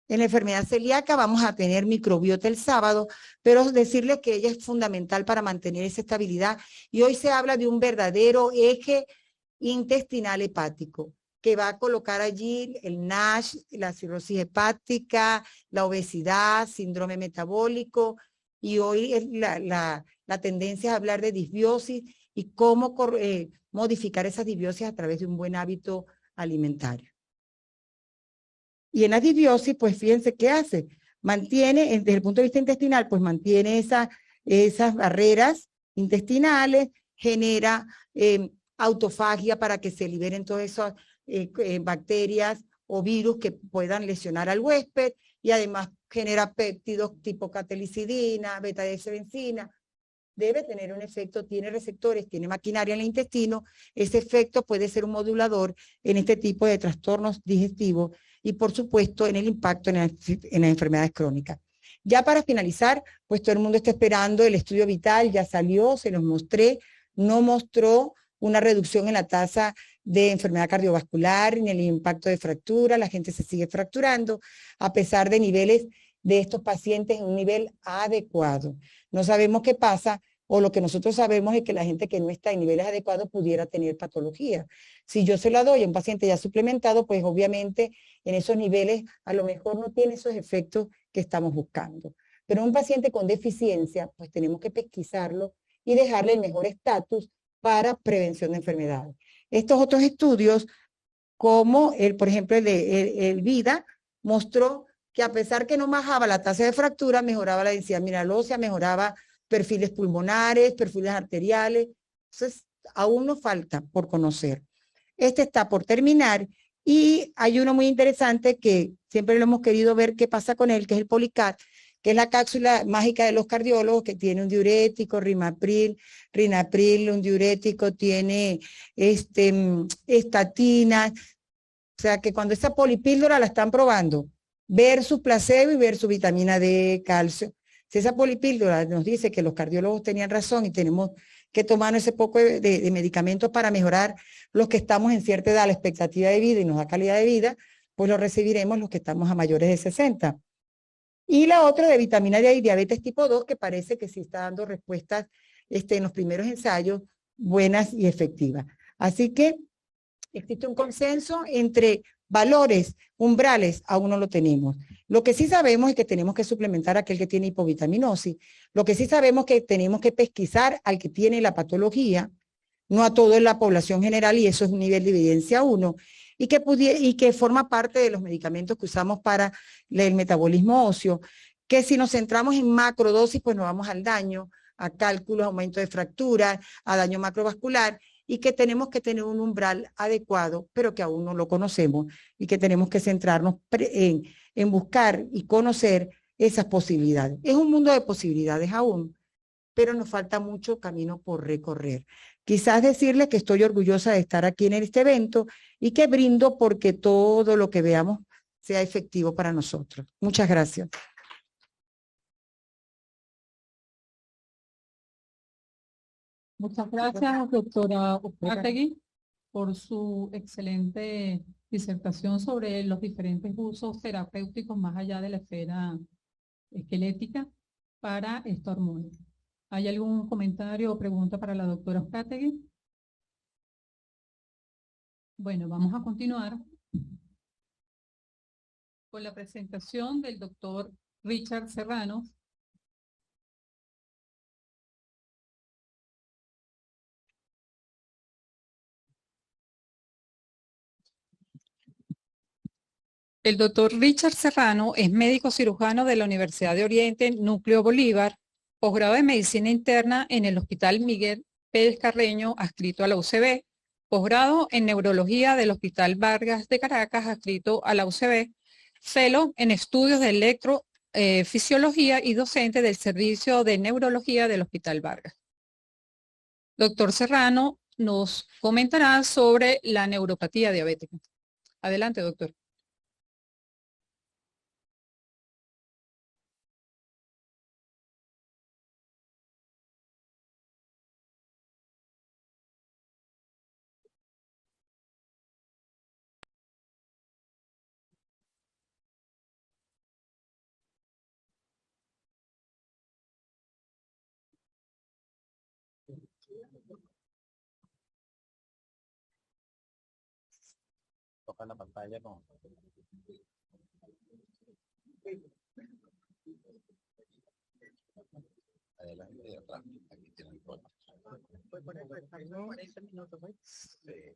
En la enfermedad celíaca vamos a tener microbiota el sábado, pero decirles que ella es fundamental para mantener esa estabilidad. Y hoy se habla de un verdadero eje intestinal hepático, que va a colocar allí el NASH, la cirrosis hepática, la obesidad, síndrome metabólico, y hoy es la tendencia es hablar de disbiosis y cómo modificar esas disbiosis a través de un buen hábito alimentario. Y en la disbiosis, pues fíjense qué hace. Mantiene, desde el punto de vista intestinal, pues mantiene esas barreras intestinales, genera autofagia para que se liberen todas esas bacterias o virus que puedan lesionar al huésped, y además genera péptidos tipo catelicidina, beta-desbenzina. Debe tener un efecto, tiene receptores, tiene maquinaria en el intestino. Ese efecto puede ser un modulador en este tipo de trastornos digestivos y, por supuesto, en el impacto en las enfermedades crónicas. Ya para finalizar, pues todo el mundo está esperando el estudio vital, ya salió, se los mostré, no mostró una reducción en la tasa de enfermedad cardiovascular, ni el impacto de fractura, la gente se sigue fracturando, a pesar de niveles de estos pacientes en un nivel adecuado. No sabemos qué pasa, o lo que nosotros sabemos es que la gente que no está en niveles adecuados pudiera tener patología. Si yo se la doy a un paciente ya suplementado, pues obviamente en esos niveles a lo mejor no tiene esos efectos que estamos buscando. Pero un paciente con deficiencia, pues tenemos que pesquisarlo y dejarle el mejor estatus para prevención de enfermedades. Estos otros estudios, como por ejemplo el VIDA, mostró que a pesar que no bajaba la tasa de fractura, mejoraba la densidad mineral ósea, mejoraba perfiles pulmonares, perfiles arteriales. Entonces, aún nos falta por conocer. Este está por terminar y hay uno muy interesante que siempre lo hemos querido ver qué pasa con él, que es el Policat, que es la cápsula mágica de los cardiólogos, que tiene un diurético, Rimapril, Rinapril, un diurético, tiene estatinas. O sea que cuando esa polipíldora la están probando, versus placebo y versus vitamina D, calcio. Si esa polipíldora nos dice que los cardiólogos tenían razón y tenemos que tomar ese poco de medicamentos para mejorar los que estamos en cierta edad, la expectativa de vida y nos da calidad de vida, pues lo recibiremos los que estamos a mayores de 60. Y la otra de vitamina D y diabetes tipo 2, que parece que sí está dando respuestas en los primeros ensayos buenas y efectivas. Así que existe un consenso entre valores, umbrales, aún no lo tenemos. Lo que sí sabemos es que tenemos que suplementar a aquel que tiene hipovitaminosis. Lo que sí sabemos es que tenemos que pesquisar al que tiene la patología, no a toda la población general, y eso es un nivel de evidencia 1, y que forma parte de los medicamentos que usamos para el metabolismo óseo, que si nos centramos en macrodosis, pues nos vamos al daño, a cálculos, aumento de fracturas, a daño macrovascular, y que tenemos que tener un umbral adecuado, pero que aún no lo conocemos, y que tenemos que centrarnos en buscar y conocer esas posibilidades. Es un mundo de posibilidades aún, pero nos falta mucho camino por recorrer. Quizás decirles que estoy orgullosa de estar aquí en este evento y que brindo porque todo lo que veamos sea efectivo para nosotros. Muchas gracias. Muchas gracias, doctora Upátegui, por su excelente disertación sobre los diferentes usos terapéuticos más allá de la esfera esquelética para esta hormona. ¿Hay algún comentario o pregunta para la doctora Upátegui? Bueno, vamos a continuar con la presentación del doctor Richard Serrano. El doctor Richard Serrano es médico cirujano de la Universidad de Oriente, Núcleo Bolívar, posgrado de Medicina Interna en el Hospital Miguel Pérez Carreño, adscrito a la UCB, posgrado en Neurología del Hospital Vargas de Caracas, adscrito a la UCB, fellow en Estudios de Electrofisiología y docente del Servicio de Neurología del Hospital Vargas. Doctor Serrano nos comentará sobre la neuropatía diabética. Adelante, doctor. Toca la pantalla con... Adelante y atrás. Aquí tiene el código. Fue por 40 minutos, ¿no? Sí.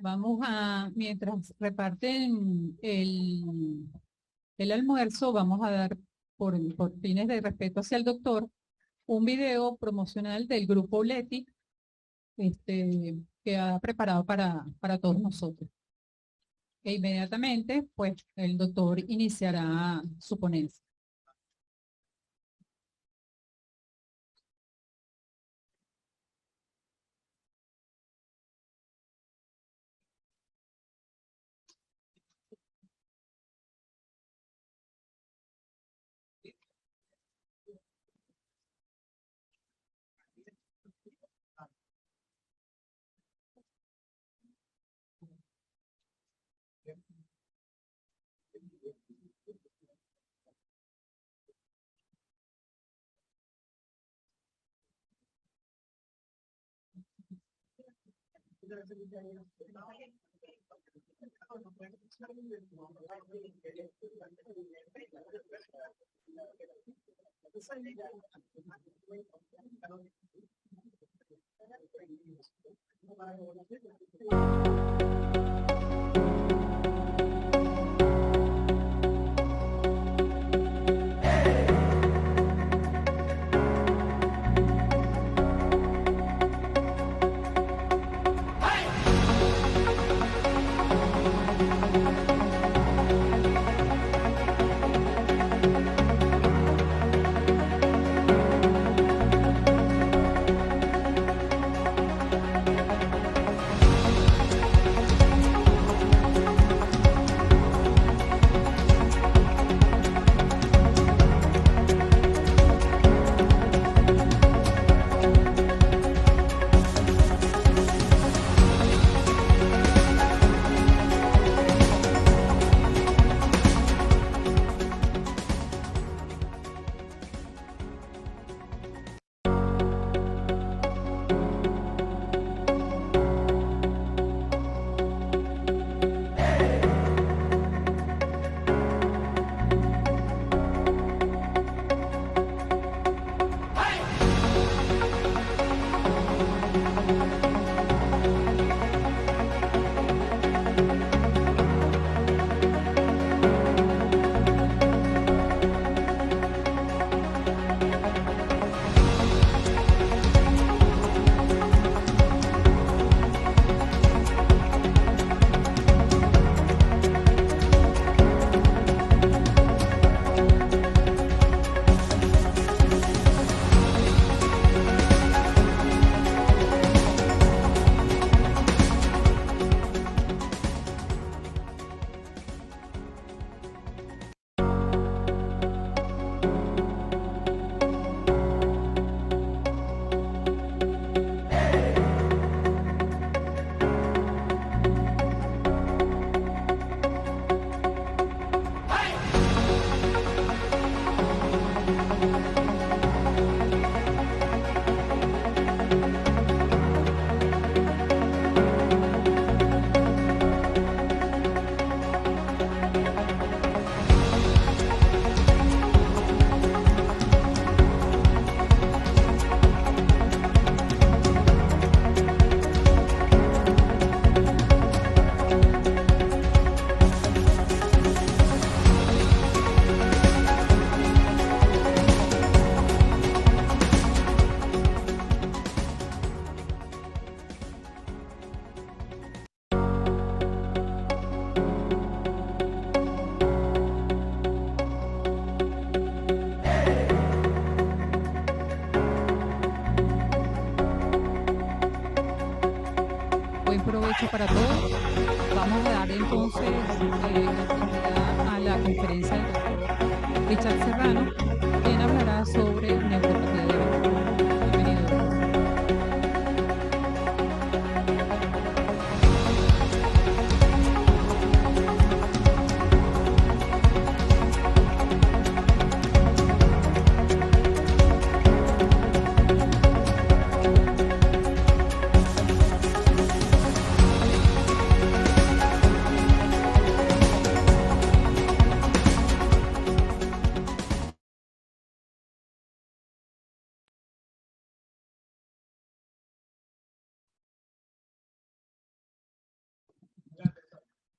Vamos a, mientras reparten el almuerzo, vamos a dar, por fines de respeto hacia el doctor, un video promocional del grupo Leti, que ha preparado para todos nosotros. E inmediatamente, pues, el doctor iniciará su ponencia. para todos. Vamos a dar entonces actividad a la conferencia del doctor Richard Serrano, quien hablará sobre neuropatía diabética. Bienvenido, doctor.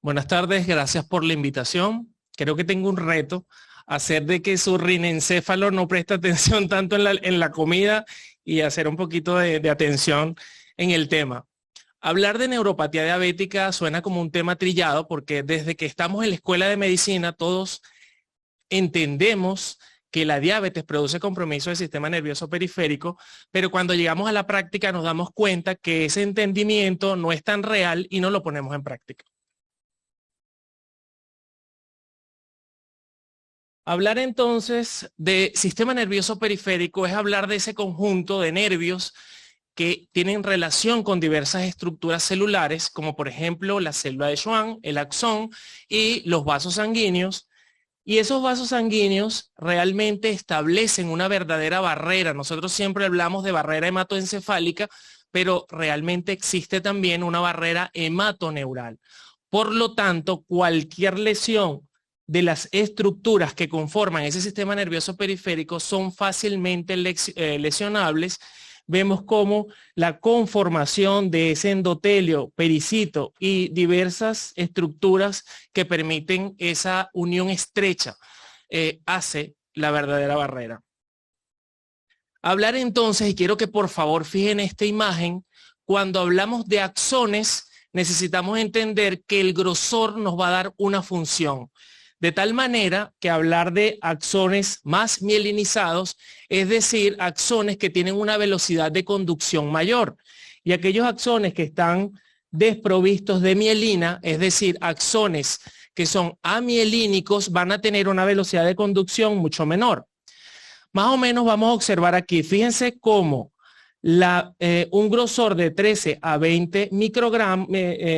Buenas tardes, gracias por la invitación. Creo que tengo un reto, hacer de que su rinencéfalo no preste atención tanto en la comida y hacer un poquito de atención en el tema. Hablar de neuropatía diabética suena como un tema trillado porque desde que estamos en la escuela de medicina todos entendemos que la diabetes produce compromiso del sistema nervioso periférico, pero cuando llegamos a la práctica nos damos cuenta que ese entendimiento no es tan real y no lo ponemos en práctica. Hablar entonces de sistema nervioso periférico es hablar de ese conjunto de nervios que tienen relación con diversas estructuras celulares, como por ejemplo la célula de Schwann, el axón y los vasos sanguíneos. Y esos vasos sanguíneos realmente establecen una verdadera barrera. Nosotros siempre hablamos de barrera hematoencefálica, pero realmente existe también una barrera hematoneural. Por lo tanto, cualquier lesión de las estructuras que conforman ese sistema nervioso periférico son fácilmente lesionables. Vemos cómo la conformación de ese endotelio, pericito y diversas estructuras que permiten esa unión estrecha hace la verdadera barrera. Hablar entonces, y quiero que por favor fijen esta imagen, cuando hablamos de axones necesitamos entender que el grosor nos va a dar una función. De tal manera que hablar de axones más mielinizados, es decir, axones que tienen una velocidad de conducción mayor. Y aquellos axones que están desprovistos de mielina, es decir, axones que son amielínicos, van a tener una velocidad de conducción mucho menor. Más o menos vamos a observar aquí, fíjense cómo un grosor de 13 a 20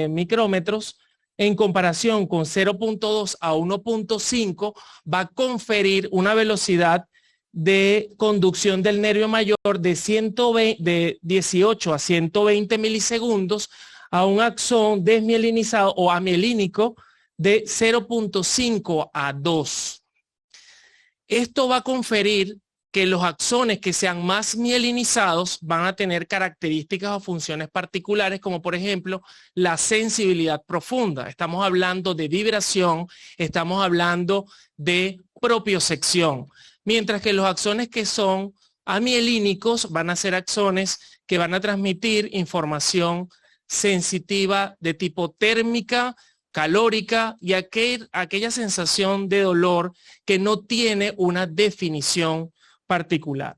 micrómetros en comparación con 0.2 a 1.5 va a conferir una velocidad de conducción del nervio mayor de 18 a 120 milisegundos a un axón desmielinizado o amielínico de 0.5 a 2. Esto va a conferir que los axones que sean más mielinizados van a tener características o funciones particulares, como por ejemplo la sensibilidad profunda. Estamos hablando de vibración, estamos hablando de propiosección. Mientras que los axones que son amielínicos van a ser axones que van a transmitir información sensitiva de tipo térmica, calórica y aquella sensación de dolor que no tiene una definición particular.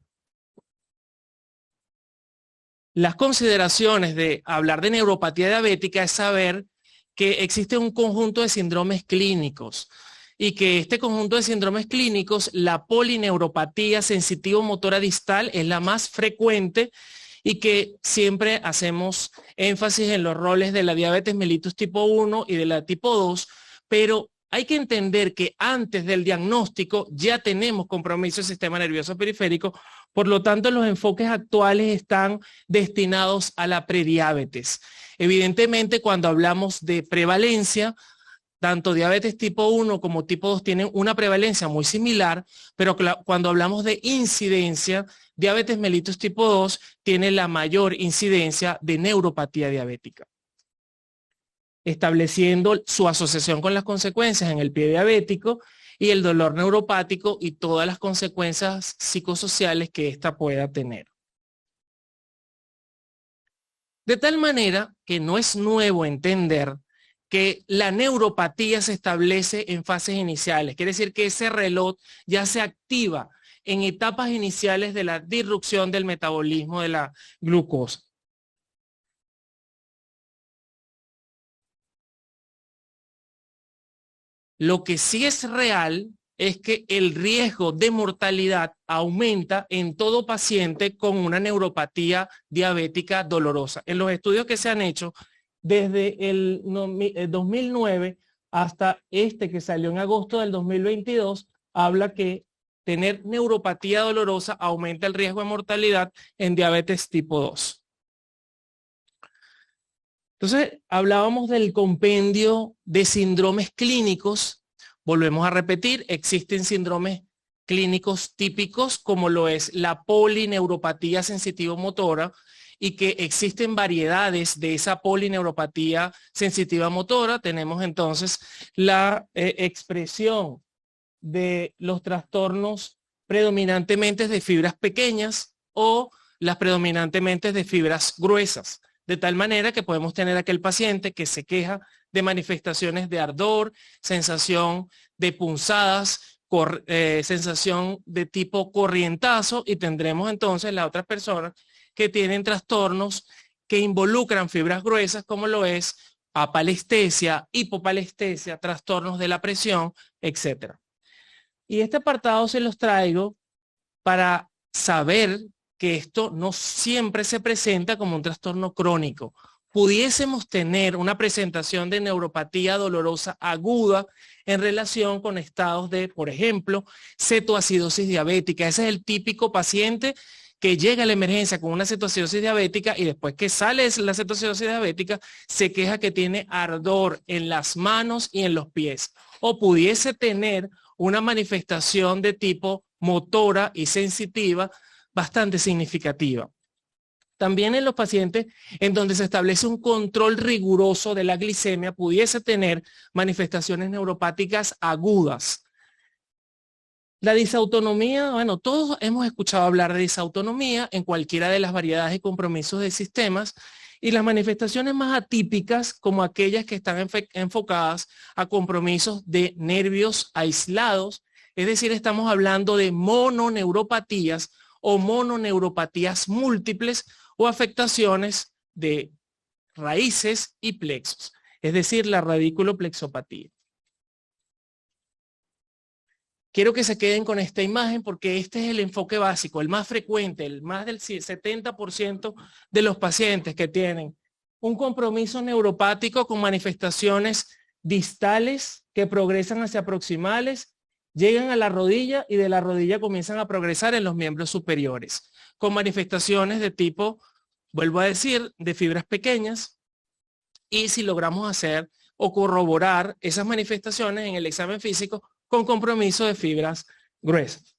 Las consideraciones de hablar de neuropatía diabética es saber que existe un conjunto de síndromes clínicos y que este conjunto de síndromes clínicos, la polineuropatía sensitivo-motora distal es la más frecuente y que siempre hacemos énfasis en los roles de la diabetes mellitus tipo 1 y de la tipo 2, pero hay que entender que antes del diagnóstico ya tenemos compromiso del sistema nervioso periférico, por lo tanto los enfoques actuales están destinados a la prediabetes. Evidentemente cuando hablamos de prevalencia, tanto diabetes tipo 1 como tipo 2 tienen una prevalencia muy similar, pero cuando hablamos de incidencia, diabetes mellitus tipo 2 tiene la mayor incidencia de neuropatía diabética, estableciendo su asociación con las consecuencias en el pie diabético y el dolor neuropático y todas las consecuencias psicosociales que ésta pueda tener. De tal manera que no es nuevo entender que la neuropatía se establece en fases iniciales. Quiere decir que ese reloj ya se activa en etapas iniciales de la disrupción del metabolismo de la glucosa. Lo que sí es real es que el riesgo de mortalidad aumenta en todo paciente con una neuropatía diabética dolorosa. En los estudios que se han hecho desde el 2009 hasta este que salió en agosto del 2022, habla que tener neuropatía dolorosa aumenta el riesgo de mortalidad en diabetes tipo 2. Entonces, hablábamos del compendio de síndromes clínicos. Volvemos a repetir, existen síndromes clínicos típicos como lo es la polineuropatía sensitivo-motora y que existen variedades de esa polineuropatía sensitiva motora. Tenemos entonces la expresión de los trastornos predominantemente de fibras pequeñas o las predominantemente de fibras gruesas. De tal manera que podemos tener aquel paciente que se queja de manifestaciones de ardor, sensación de punzadas, sensación de tipo corrientazo, y tendremos entonces las otras personas que tienen trastornos que involucran fibras gruesas como lo es apalestesia, hipopalestesia, trastornos de la presión, etc. Y este apartado se los traigo para saber que esto no siempre se presenta como un trastorno crónico. Pudiésemos tener una presentación de neuropatía dolorosa aguda en relación con estados de, por ejemplo, cetoacidosis diabética. Ese es el típico paciente que llega a la emergencia con una cetoacidosis diabética y después que sale la cetoacidosis diabética se queja que tiene ardor en las manos y en los pies. O pudiese tener una manifestación de tipo motora y sensitiva bastante significativa. También en los pacientes en donde se establece un control riguroso de la glicemia pudiese tener manifestaciones neuropáticas agudas. La disautonomía, bueno, todos hemos escuchado hablar de disautonomía en cualquiera de las variedades y compromisos de sistemas, y las manifestaciones más atípicas como aquellas que están enfocadas a compromisos de nervios aislados, es decir, estamos hablando de mononeuropatías o mononeuropatías múltiples o afectaciones de raíces y plexos, es decir, la radiculoplexopatía. Quiero que se queden con esta imagen porque este es el enfoque básico, el más frecuente, el más del 70% de los pacientes que tienen un compromiso neuropático con manifestaciones distales que progresan hacia proximales, llegan a la rodilla y de la rodilla comienzan a progresar en los miembros superiores, con manifestaciones de tipo, vuelvo a decir, de fibras pequeñas, y si logramos hacer o corroborar esas manifestaciones en el examen físico con compromiso de fibras gruesas.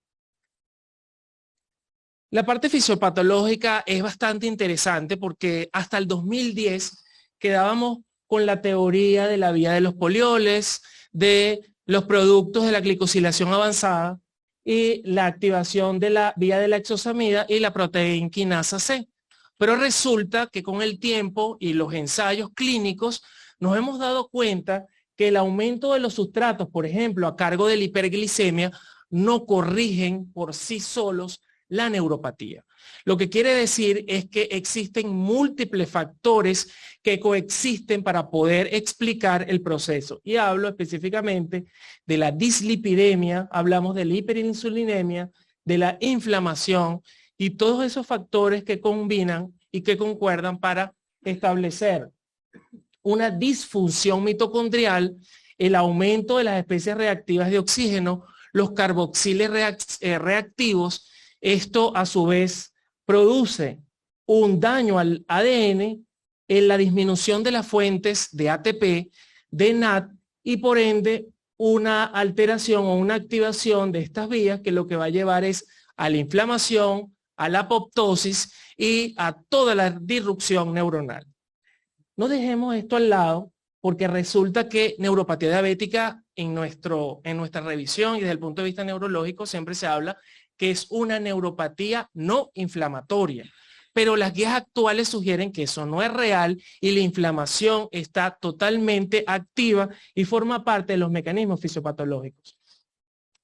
La parte fisiopatológica es bastante interesante porque hasta el 2010 quedábamos con la teoría de la vía de los polioles, de los productos de la glicosilación avanzada y la activación de la vía de la exosamida y la proteína quinasa C. Pero resulta que con el tiempo y los ensayos clínicos nos hemos dado cuenta que el aumento de los sustratos, por ejemplo, a cargo de la hiperglicemia, no corrigen por sí solos la neuropatía. Lo que quiere decir es que existen múltiples factores que coexisten para poder explicar el proceso. Y hablo específicamente de la dislipidemia, hablamos de la hiperinsulinemia, de la inflamación y todos esos factores que combinan y que concuerdan para establecer una disfunción mitocondrial, el aumento de las especies reactivas de oxígeno, los carboxiles reactivos. Esto a su vez produce un daño al ADN en la disminución de las fuentes de ATP, de NAD y por ende una alteración o una activación de estas vías que lo que va a llevar es a la inflamación, a la apoptosis y a toda la disrupción neuronal. No dejemos esto al lado porque resulta que neuropatía diabética en nuestra revisión y desde el punto de vista neurológico siempre se habla que es una neuropatía no inflamatoria. Pero las guías actuales sugieren que eso no es real y la inflamación está totalmente activa y forma parte de los mecanismos fisiopatológicos.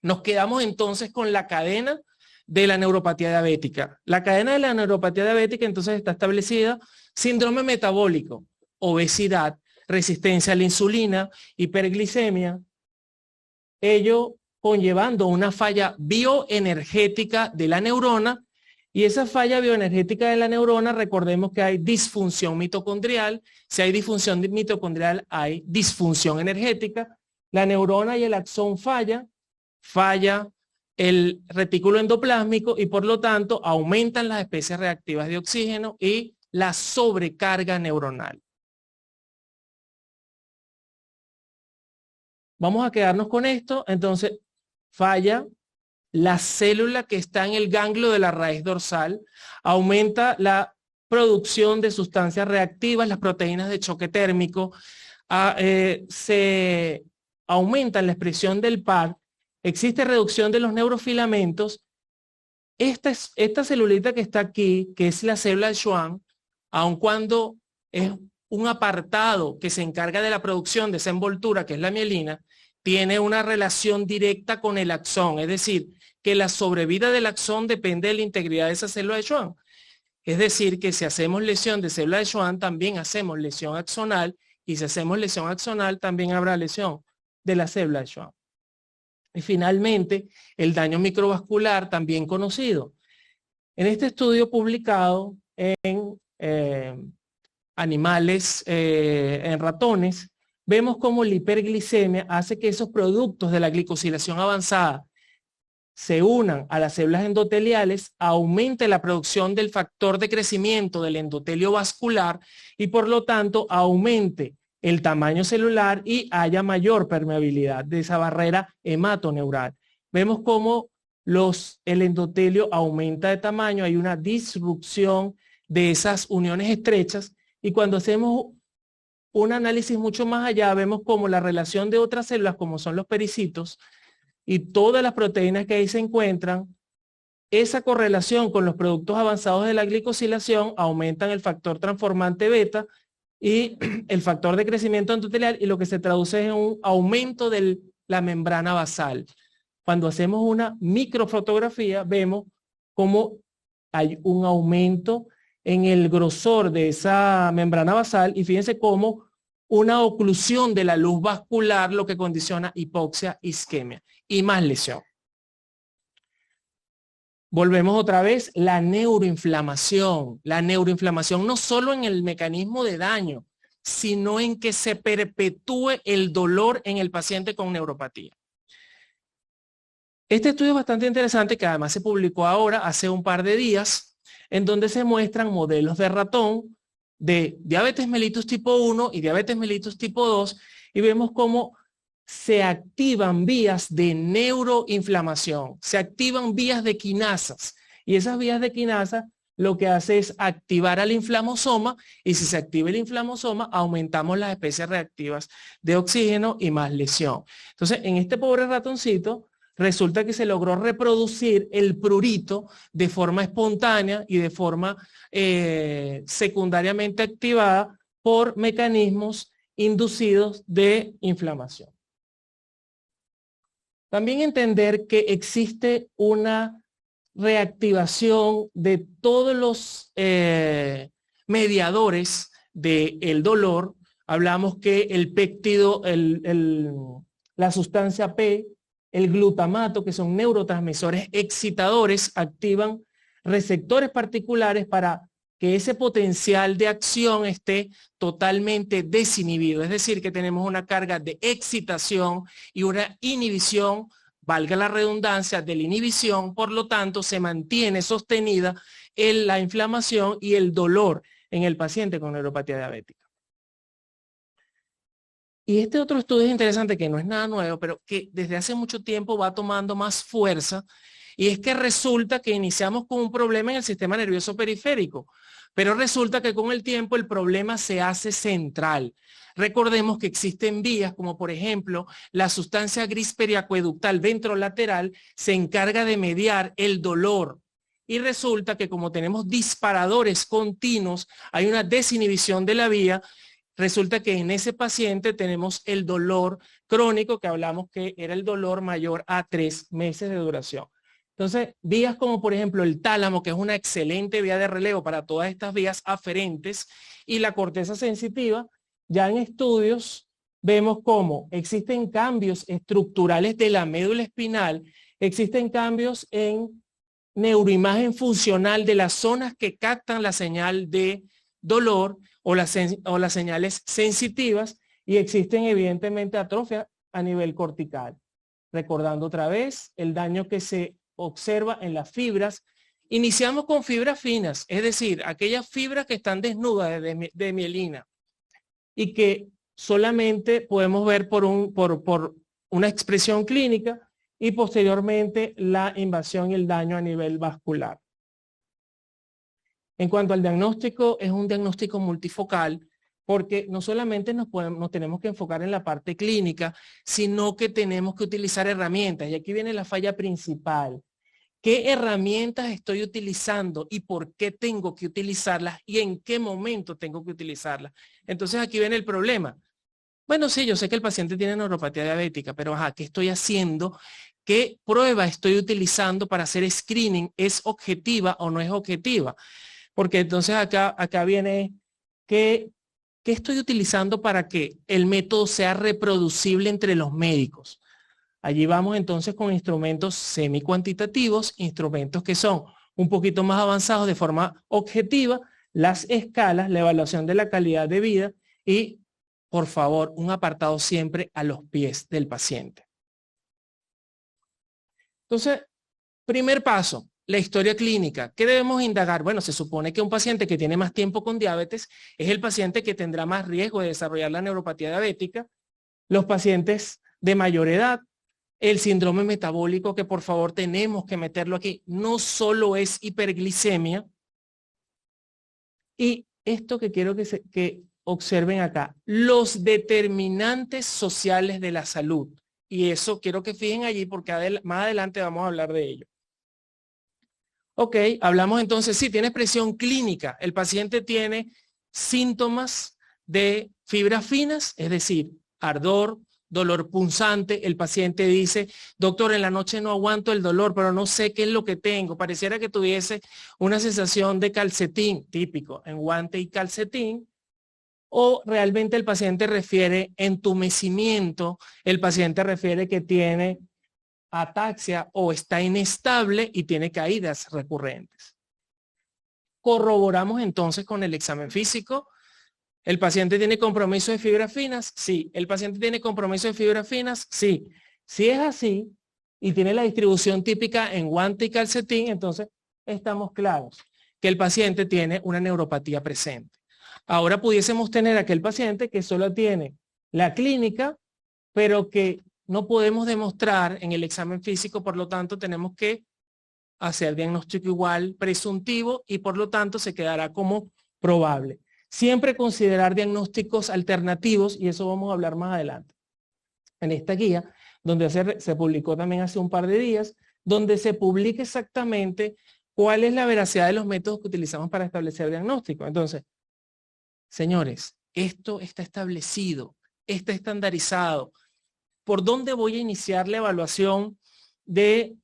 Nos quedamos entonces con la cadena de la neuropatía diabética. La cadena de la neuropatía diabética entonces está establecida: síndrome metabólico, obesidad, resistencia a la insulina, hiperglicemia, ello conllevando una falla bioenergética de la neurona, y esa falla bioenergética de la neurona, recordemos que hay disfunción mitocondrial. Si hay disfunción mitocondrial, hay disfunción energética. La neurona y el axón falla el retículo endoplásmico y por lo tanto aumentan las especies reactivas de oxígeno y la sobrecarga neuronal. Vamos a quedarnos con esto. Entonces, falla la célula que está en el ganglio de la raíz dorsal, aumenta la producción de sustancias reactivas, las proteínas de choque térmico, se aumenta la expresión del PAR, existe reducción de los neurofilamentos. Esta celulita que está aquí, que es la célula de Schwann, aun cuando es un apartado que se encarga de la producción de esa envoltura, que es la mielina, tiene una relación directa con el axón, es decir, que la sobrevida del axón depende de la integridad de esa célula de Schwann. Es decir, que si hacemos lesión de célula de Schwann, también hacemos lesión axonal, y si hacemos lesión axonal, también habrá lesión de la célula de Schwann. Y finalmente, el daño microvascular, también conocido. En este estudio publicado en animales, en ratones, vemos cómo la hiperglicemia hace que esos productos de la glicosilación avanzada se unan a las células endoteliales, aumente la producción del factor de crecimiento del endotelio vascular y por lo tanto aumente el tamaño celular y haya mayor permeabilidad de esa barrera hematoneural. Vemos cómo el endotelio aumenta de tamaño, hay una disrupción de esas uniones estrechas, y cuando hacemos un análisis mucho más allá, vemos cómo la relación de otras células, como son los pericitos, y todas las proteínas que ahí se encuentran, esa correlación con los productos avanzados de la glicosilación aumentan el factor transformante beta y el factor de crecimiento endotelial, y lo que se traduce en un aumento de la membrana basal. Cuando hacemos una microfotografía, vemos cómo hay un aumento en el grosor de esa membrana basal, y fíjense cómo una oclusión de la luz vascular lo que condiciona hipoxia, isquemia y más lesión. Volvemos otra vez, la neuroinflamación. La neuroinflamación no solo en el mecanismo de daño, sino en que se perpetúe el dolor en el paciente con neuropatía. Este estudio es bastante interesante, que además se publicó ahora, hace un par de días, en donde se muestran modelos de ratón de diabetes mellitus tipo 1 y diabetes mellitus tipo 2, y vemos cómo se activan vías de neuroinflamación, se activan vías de quinasas, y esas vías de quinasa lo que hace es activar al inflamosoma, y si se activa el inflamosoma, aumentamos las especies reactivas de oxígeno y más lesión. Entonces, en este pobre ratoncito, resulta que se logró reproducir el prurito de forma espontánea y de forma secundariamente activada por mecanismos inducidos de inflamación. También entender que existe una reactivación de todos los mediadores del dolor. Hablamos que el péptido, la sustancia P, el glutamato, que son neurotransmisores excitadores, activan receptores particulares para que ese potencial de acción esté totalmente desinhibido. Es decir, que tenemos una carga de excitación y una inhibición, valga la redundancia, de la inhibición, por lo tanto se mantiene sostenida la inflamación y el dolor en el paciente con neuropatía diabética. Y este otro estudio es interesante, que no es nada nuevo, pero que desde hace mucho tiempo va tomando más fuerza, y es que resulta que iniciamos con un problema en el sistema nervioso periférico, pero resulta que con el tiempo el problema se hace central. Recordemos que existen vías como por ejemplo la sustancia gris periacueductal ventrolateral se encarga de mediar el dolor, y resulta que como tenemos disparadores continuos, hay una desinhibición de la vía. Resulta que en ese paciente tenemos el dolor crónico, que hablamos que era el dolor mayor a 3 meses de duración. Entonces, vías como por ejemplo el tálamo, que es una excelente vía de relevo para todas estas vías aferentes, y la corteza sensitiva, ya en estudios vemos cómo existen cambios estructurales de la médula espinal, existen cambios en neuroimagen funcional de las zonas que captan la señal de dolor o las señales sensitivas, y existen evidentemente atrofia a nivel cortical. Recordando otra vez el daño que se observa en las fibras. Iniciamos con fibras finas, es decir, aquellas fibras que están desnudas de mielina y que solamente podemos ver por una expresión clínica, y posteriormente la invasión y el daño a nivel vascular. En cuanto al diagnóstico, es un diagnóstico multifocal, porque no solamente nos tenemos que enfocar en la parte clínica, sino que tenemos que utilizar herramientas. Y aquí viene la falla principal. ¿Qué herramientas estoy utilizando y por qué tengo que utilizarlas y en qué momento tengo que utilizarlas? Entonces aquí viene el problema. Bueno, sí, yo sé que el paciente tiene neuropatía diabética, pero ¿qué estoy haciendo? ¿Qué prueba estoy utilizando para hacer screening? ¿Es objetiva o no es objetiva? Porque entonces acá viene ¿qué estoy utilizando para que el método sea reproducible entre los médicos? Allí vamos entonces con instrumentos semi-cuantitativos, instrumentos que son un poquito más avanzados de forma objetiva, las escalas, la evaluación de la calidad de vida y, por favor, un apartado siempre a los pies del paciente. Entonces, primer paso, la historia clínica. ¿Qué debemos indagar? Bueno, se supone que un paciente que tiene más tiempo con diabetes es el paciente que tendrá más riesgo de desarrollar la neuropatía diabética. Los pacientes de mayor edad, el síndrome metabólico, que por favor tenemos que meterlo aquí, no solo es hiperglicemia. Y esto que quiero que observen acá, los determinantes sociales de la salud. Y eso quiero que fijen allí porque más adelante vamos a hablar de ello. Ok, hablamos entonces, sí, tiene expresión clínica. El paciente tiene síntomas de fibras finas, es decir, ardor, dolor punzante. El paciente dice, doctor, en la noche no aguanto el dolor, pero no sé qué es lo que tengo. Pareciera que tuviese una sensación de calcetín, típico, en guante y calcetín. O realmente el paciente refiere entumecimiento, el paciente refiere que tiene ataxia o está inestable y tiene caídas recurrentes. Corroboramos entonces con el examen físico. ¿El paciente tiene compromiso de fibras finas? Sí. ¿El paciente tiene compromiso de fibras finas? Sí. Si es así y tiene la distribución típica en guante y calcetín, entonces estamos claros que el paciente tiene una neuropatía presente. Ahora pudiésemos tener aquel paciente que solo tiene la clínica, pero que no podemos demostrar en el examen físico, por lo tanto tenemos que hacer diagnóstico igual presuntivo y por lo tanto se quedará como probable. Siempre considerar diagnósticos alternativos y eso vamos a hablar más adelante. En esta guía, donde se publicó también hace un par de días, donde se publica exactamente cuál es la veracidad de los métodos que utilizamos para establecer diagnóstico. Entonces, señores, esto está establecido, está estandarizado. ¿Por dónde voy a iniciar la evaluación de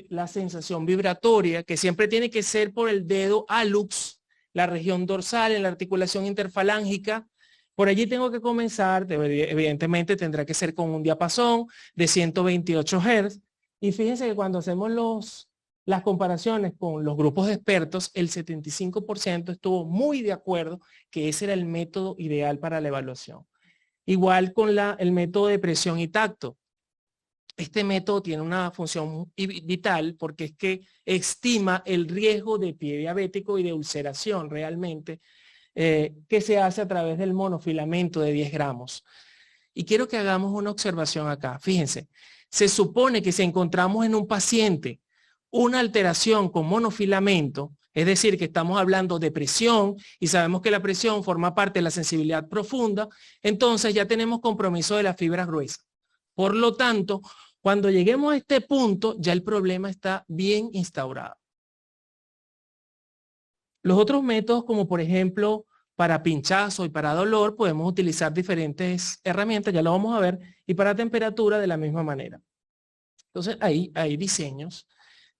la sensación vibratoria? Que siempre tiene que ser por el dedo hallux, la región dorsal, en la articulación interfalángica. Por allí tengo que comenzar, evidentemente tendrá que ser con un diapasón de 128 Hz. Y fíjense que cuando hacemos las comparaciones con los grupos de expertos, el 75% estuvo muy de acuerdo que ese era el método ideal para la evaluación. Igual con el método de presión y tacto. Este método tiene una función vital porque es que estima el riesgo de pie diabético y de ulceración realmente que se hace a través del monofilamento de 10 gramos. Y quiero que hagamos una observación acá. Fíjense, se supone que si encontramos en un paciente una alteración con monofilamento, es decir, que estamos hablando de presión y sabemos que la presión forma parte de la sensibilidad profunda, entonces ya tenemos compromiso de las fibras gruesas. Por lo tanto, cuando lleguemos a este punto, ya el problema está bien instaurado. Los otros métodos, como por ejemplo, para pinchazo y para dolor, podemos utilizar diferentes herramientas, ya lo vamos a ver, y para temperatura de la misma manera. Entonces, ahí hay diseños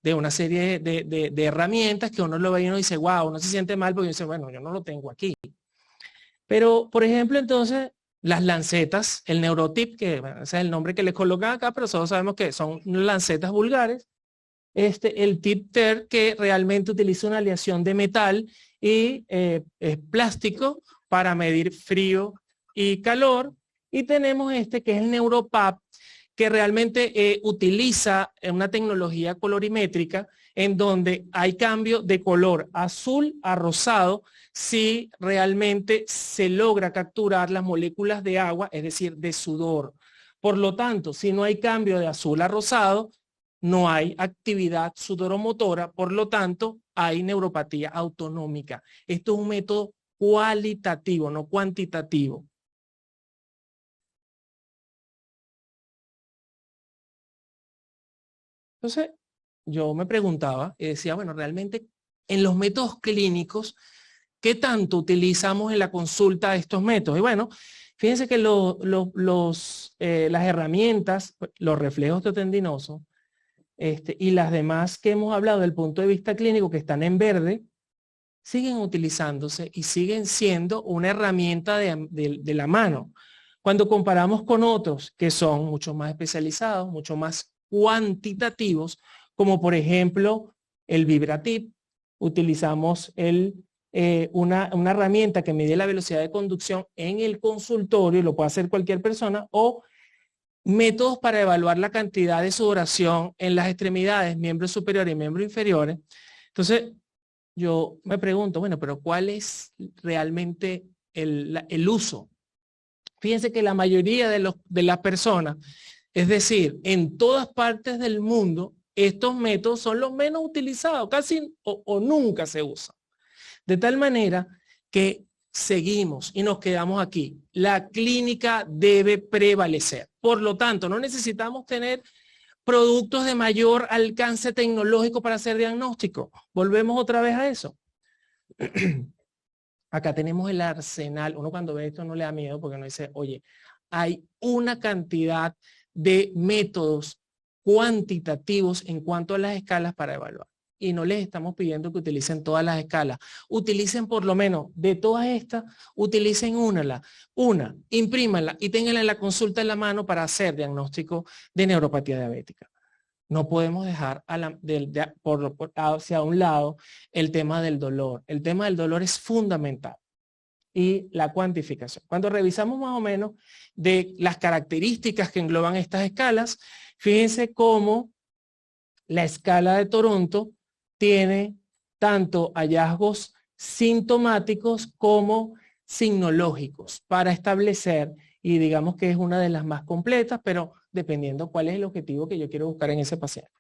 de una serie de herramientas que uno lo ve y uno dice, wow, uno se siente mal porque dice, bueno, yo no lo tengo aquí. Pero, por ejemplo, entonces, las lancetas, el Neurotip, que bueno, ese es el nombre que le colocan acá, pero todos sabemos que son lancetas vulgares. El Tip TER, que realmente utiliza una aleación de metal y es plástico para medir frío y calor. Y tenemos que es el NeuroPap, que realmente utiliza una tecnología colorimétrica en donde hay cambio de color azul a rosado si realmente se logra capturar las moléculas de agua, es decir, de sudor. Por lo tanto, si no hay cambio de azul a rosado, no hay actividad sudoromotora, por lo tanto, hay neuropatía autonómica. Esto es un método cualitativo, no cuantitativo. Entonces, yo me preguntaba y decía, bueno, realmente en los métodos clínicos, ¿qué tanto utilizamos en la consulta de estos métodos? Y bueno, fíjense que las herramientas, los reflejos teotendinosos, y las demás que hemos hablado del punto de vista clínico que están en verde, siguen utilizándose y siguen siendo una herramienta de la mano. Cuando comparamos con otros que son mucho más especializados, mucho más cuantitativos, como por ejemplo el Vibratip, utilizamos una herramienta que mide la velocidad de conducción en el consultorio, y lo puede hacer cualquier persona, o métodos para evaluar la cantidad de sudoración en las extremidades, miembros superiores y miembros inferiores. Entonces, yo me pregunto, bueno, pero ¿cuál es realmente el uso? Fíjense que la mayoría de las personas, es decir, en todas partes del mundo, estos métodos son los menos utilizados, casi o nunca se usan. De tal manera que seguimos y nos quedamos aquí. La clínica debe prevalecer. Por lo tanto, no necesitamos tener productos de mayor alcance tecnológico para hacer diagnóstico. Volvemos otra vez a eso. Acá tenemos el arsenal. Uno cuando ve esto no le da miedo porque uno dice, oye, hay una cantidad de métodos cuantitativos en cuanto a las escalas para evaluar. Y no les estamos pidiendo que utilicen todas las escalas. Utilicen por lo menos de todas estas, utilicen una, imprímanla y ténganla en la consulta en la mano para hacer diagnóstico de neuropatía diabética. No podemos dejar hacia un lado el tema del dolor. El tema del dolor es fundamental. Y la cuantificación. Cuando revisamos más o menos de las características que engloban estas escalas, fíjense cómo la escala de Toronto tiene tanto hallazgos sintomáticos como signológicos para establecer, y digamos que es una de las más completas, pero dependiendo cuál es el objetivo que yo quiero buscar en ese paciente.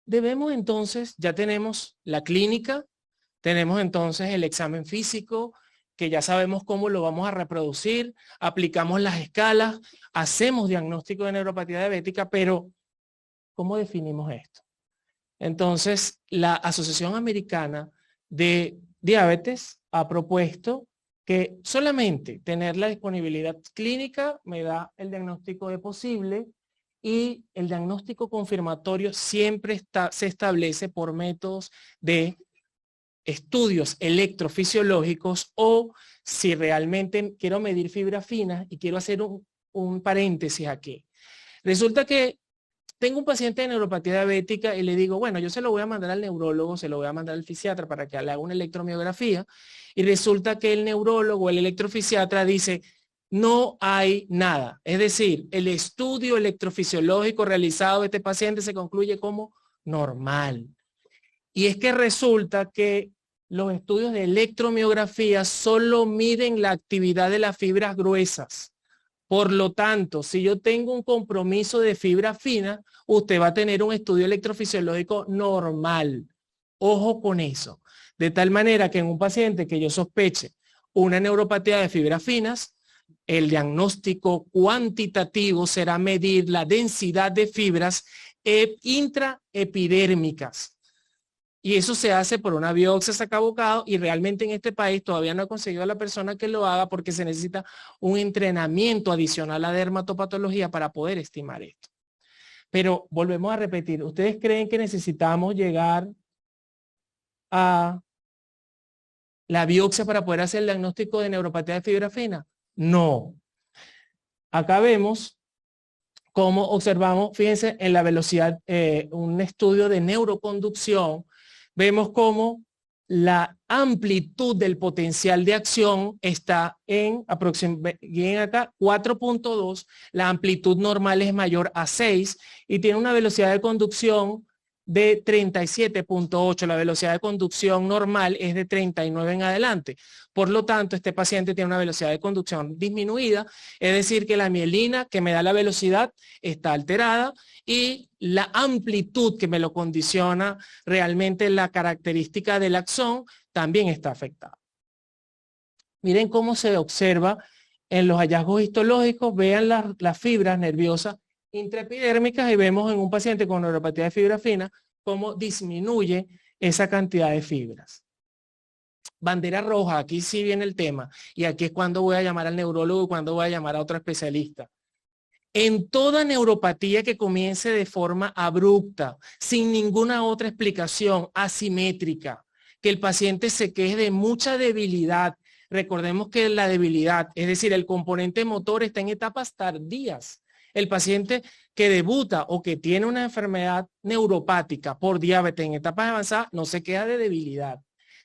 Debemos entonces, ya tenemos la clínica, tenemos entonces el examen físico, que ya sabemos cómo lo vamos a reproducir, aplicamos las escalas, hacemos diagnóstico de neuropatía diabética, pero ¿cómo definimos esto? Entonces, la Asociación Americana de Diabetes ha propuesto que solamente tener la disponibilidad clínica me da el diagnóstico de posible, y el diagnóstico confirmatorio siempre se establece por métodos de estudios electrofisiológicos, o si realmente quiero medir fibras finas, y quiero hacer un paréntesis aquí. Resulta que tengo un paciente de neuropatía diabética y le digo, bueno, yo se lo voy a mandar al neurólogo, se lo voy a mandar al fisiatra para que le haga una electromiografía, y resulta que el neurólogo, el electrofisiatra dice, no hay nada. Es decir, el estudio electrofisiológico realizado de este paciente se concluye como normal. Y es que resulta que los estudios de electromiografía solo miden la actividad de las fibras gruesas. Por lo tanto, si yo tengo un compromiso de fibra fina, usted va a tener un estudio electrofisiológico normal. Ojo con eso. De tal manera que en un paciente que yo sospeche una neuropatía de fibras finas, el diagnóstico cuantitativo será medir la densidad de fibras intraepidérmicas. Y eso se hace por una biopsia sacabocado, y realmente en este país todavía no ha conseguido a la persona que lo haga porque se necesita un entrenamiento adicional a dermatopatología para poder estimar esto. Pero volvemos a repetir, ¿ustedes creen que necesitamos llegar a la biopsia para poder hacer el diagnóstico de neuropatía de fibra fina? No. Acá vemos cómo observamos, fíjense, en la velocidad, un estudio de neuroconducción, vemos cómo la amplitud del potencial de acción está en aproximadamente acá 4.2, la amplitud normal es mayor a 6 y tiene una velocidad de conducción de 37.8, la velocidad de conducción normal es de 39 en adelante. Por lo tanto, este paciente tiene una velocidad de conducción disminuida, es decir, que la mielina que me da la velocidad está alterada y la amplitud que me lo condiciona realmente la característica del axón también está afectada. Miren cómo se observa en los hallazgos histológicos, vean las fibras nerviosas intraepidérmicas y vemos en un paciente con neuropatía de fibra fina cómo disminuye esa cantidad de fibras. Bandera roja, aquí sí viene el tema y aquí es cuando voy a llamar al neurólogo y cuando voy a llamar a otro especialista. En toda neuropatía que comience de forma abrupta, sin ninguna otra explicación, asimétrica, que el paciente se queje de mucha debilidad. Recordemos que la debilidad, es decir, el componente motor está en etapas tardías. El paciente que debuta o que tiene una enfermedad neuropática por diabetes en etapas avanzadas no se queja de debilidad.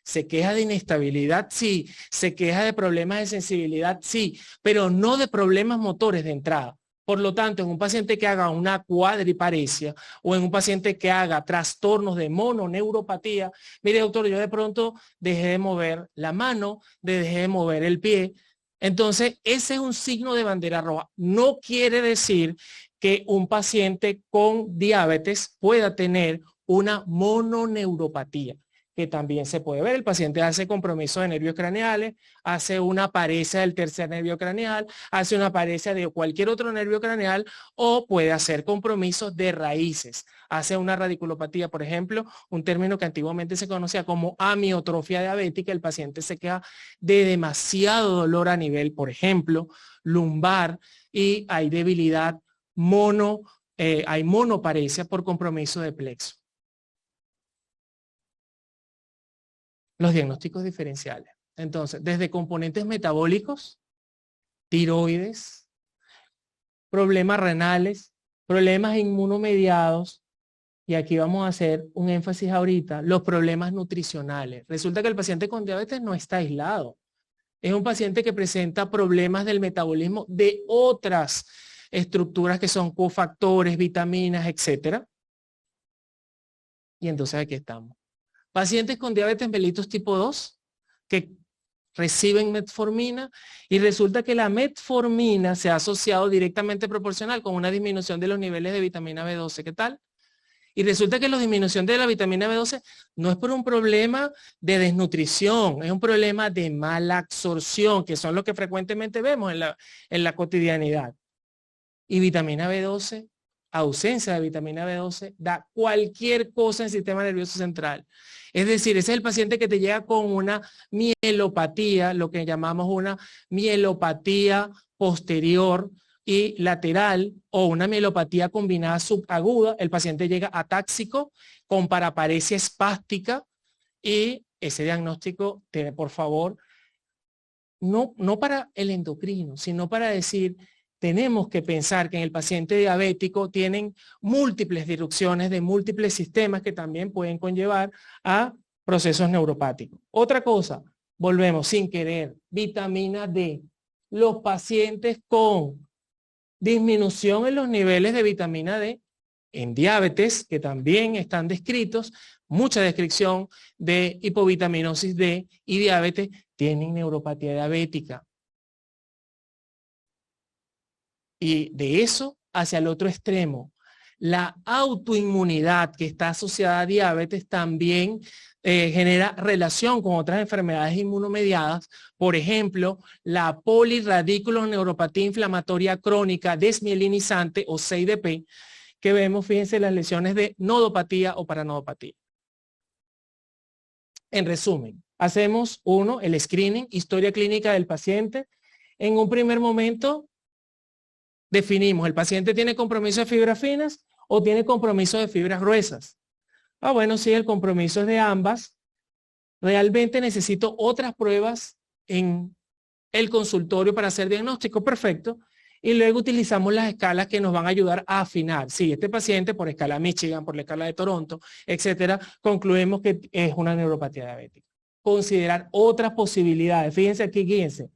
Se queja de inestabilidad, sí. Se queja de problemas de sensibilidad, sí. Pero no de problemas motores de entrada. Por lo tanto, en un paciente que haga una cuadriparesia o en un paciente que haga trastornos de mononeuropatía, mire doctor, yo de pronto dejé de mover la mano, dejé de mover el pie. Entonces, ese es un signo de bandera roja. No quiere decir que un paciente con diabetes pueda tener una mononeuropatía, que también se puede ver. El paciente hace compromiso de nervios craneales, hace una paresia del tercer nervio craneal, hace una paresia de cualquier otro nervio craneal o puede hacer compromisos de raíces. Hace una radiculopatía, por ejemplo, un término que antiguamente se conocía como amiotrofia diabética. El paciente se queja de demasiado dolor a nivel, por ejemplo, lumbar y hay debilidad hay monoparesia por compromiso de plexo. Los diagnósticos diferenciales. Entonces, desde componentes metabólicos, tiroides, problemas renales, problemas inmunomediados, y aquí vamos a hacer un énfasis ahorita, los problemas nutricionales. Resulta que el paciente con diabetes no está aislado. Es un paciente que presenta problemas del metabolismo de otras estructuras que son cofactores, vitaminas, etcétera. Y entonces aquí estamos. Pacientes con diabetes mellitus tipo 2 que reciben metformina y resulta que la metformina se ha asociado directamente proporcional con una disminución de los niveles de vitamina B12. ¿Qué tal? Y resulta que la disminución de la vitamina B12 no es por un problema de desnutrición, es un problema de mala absorción, que son los que frecuentemente vemos en la cotidianidad. Y vitamina B12, ausencia de vitamina B12, da cualquier cosa en el sistema nervioso central. Es decir, ese es el paciente que te llega con una mielopatía, lo que llamamos una mielopatía posterior y lateral o una mielopatía combinada subaguda. El paciente llega atáxico con paraparesia espástica y ese diagnóstico tiene, por favor, no para el endocrino, sino para decir, tenemos que pensar que en el paciente diabético tienen múltiples disrupciones de múltiples sistemas que también pueden conllevar a procesos neuropáticos. Otra cosa, volvemos sin querer, vitamina D. Los pacientes con disminución en los niveles de vitamina D en diabetes, que también están descritos, mucha descripción de hipovitaminosis D y diabetes, tienen neuropatía diabética. Y de eso hacia el otro extremo, la autoinmunidad que está asociada a diabetes también genera relación con otras enfermedades inmunomediadas, por ejemplo, la polirradiculoneuropatía inflamatoria crónica desmielinizante o CIDP, que vemos, fíjense, las lesiones de nodopatía o paranodopatía. En resumen, hacemos el screening, historia clínica del paciente. En un primer momento, definimos, ¿el paciente tiene compromiso de fibras finas o tiene compromiso de fibras gruesas? Ah, bueno, sí, el compromiso es de ambas. Realmente necesito otras pruebas en el consultorio para hacer diagnóstico. Perfecto. Y luego utilizamos las escalas que nos van a ayudar a afinar. Si este paciente por escala Michigan, por la escala de Toronto, etcétera, concluimos que es una neuropatía diabética. Considerar otras posibilidades. Fíjense aquí, fíjense.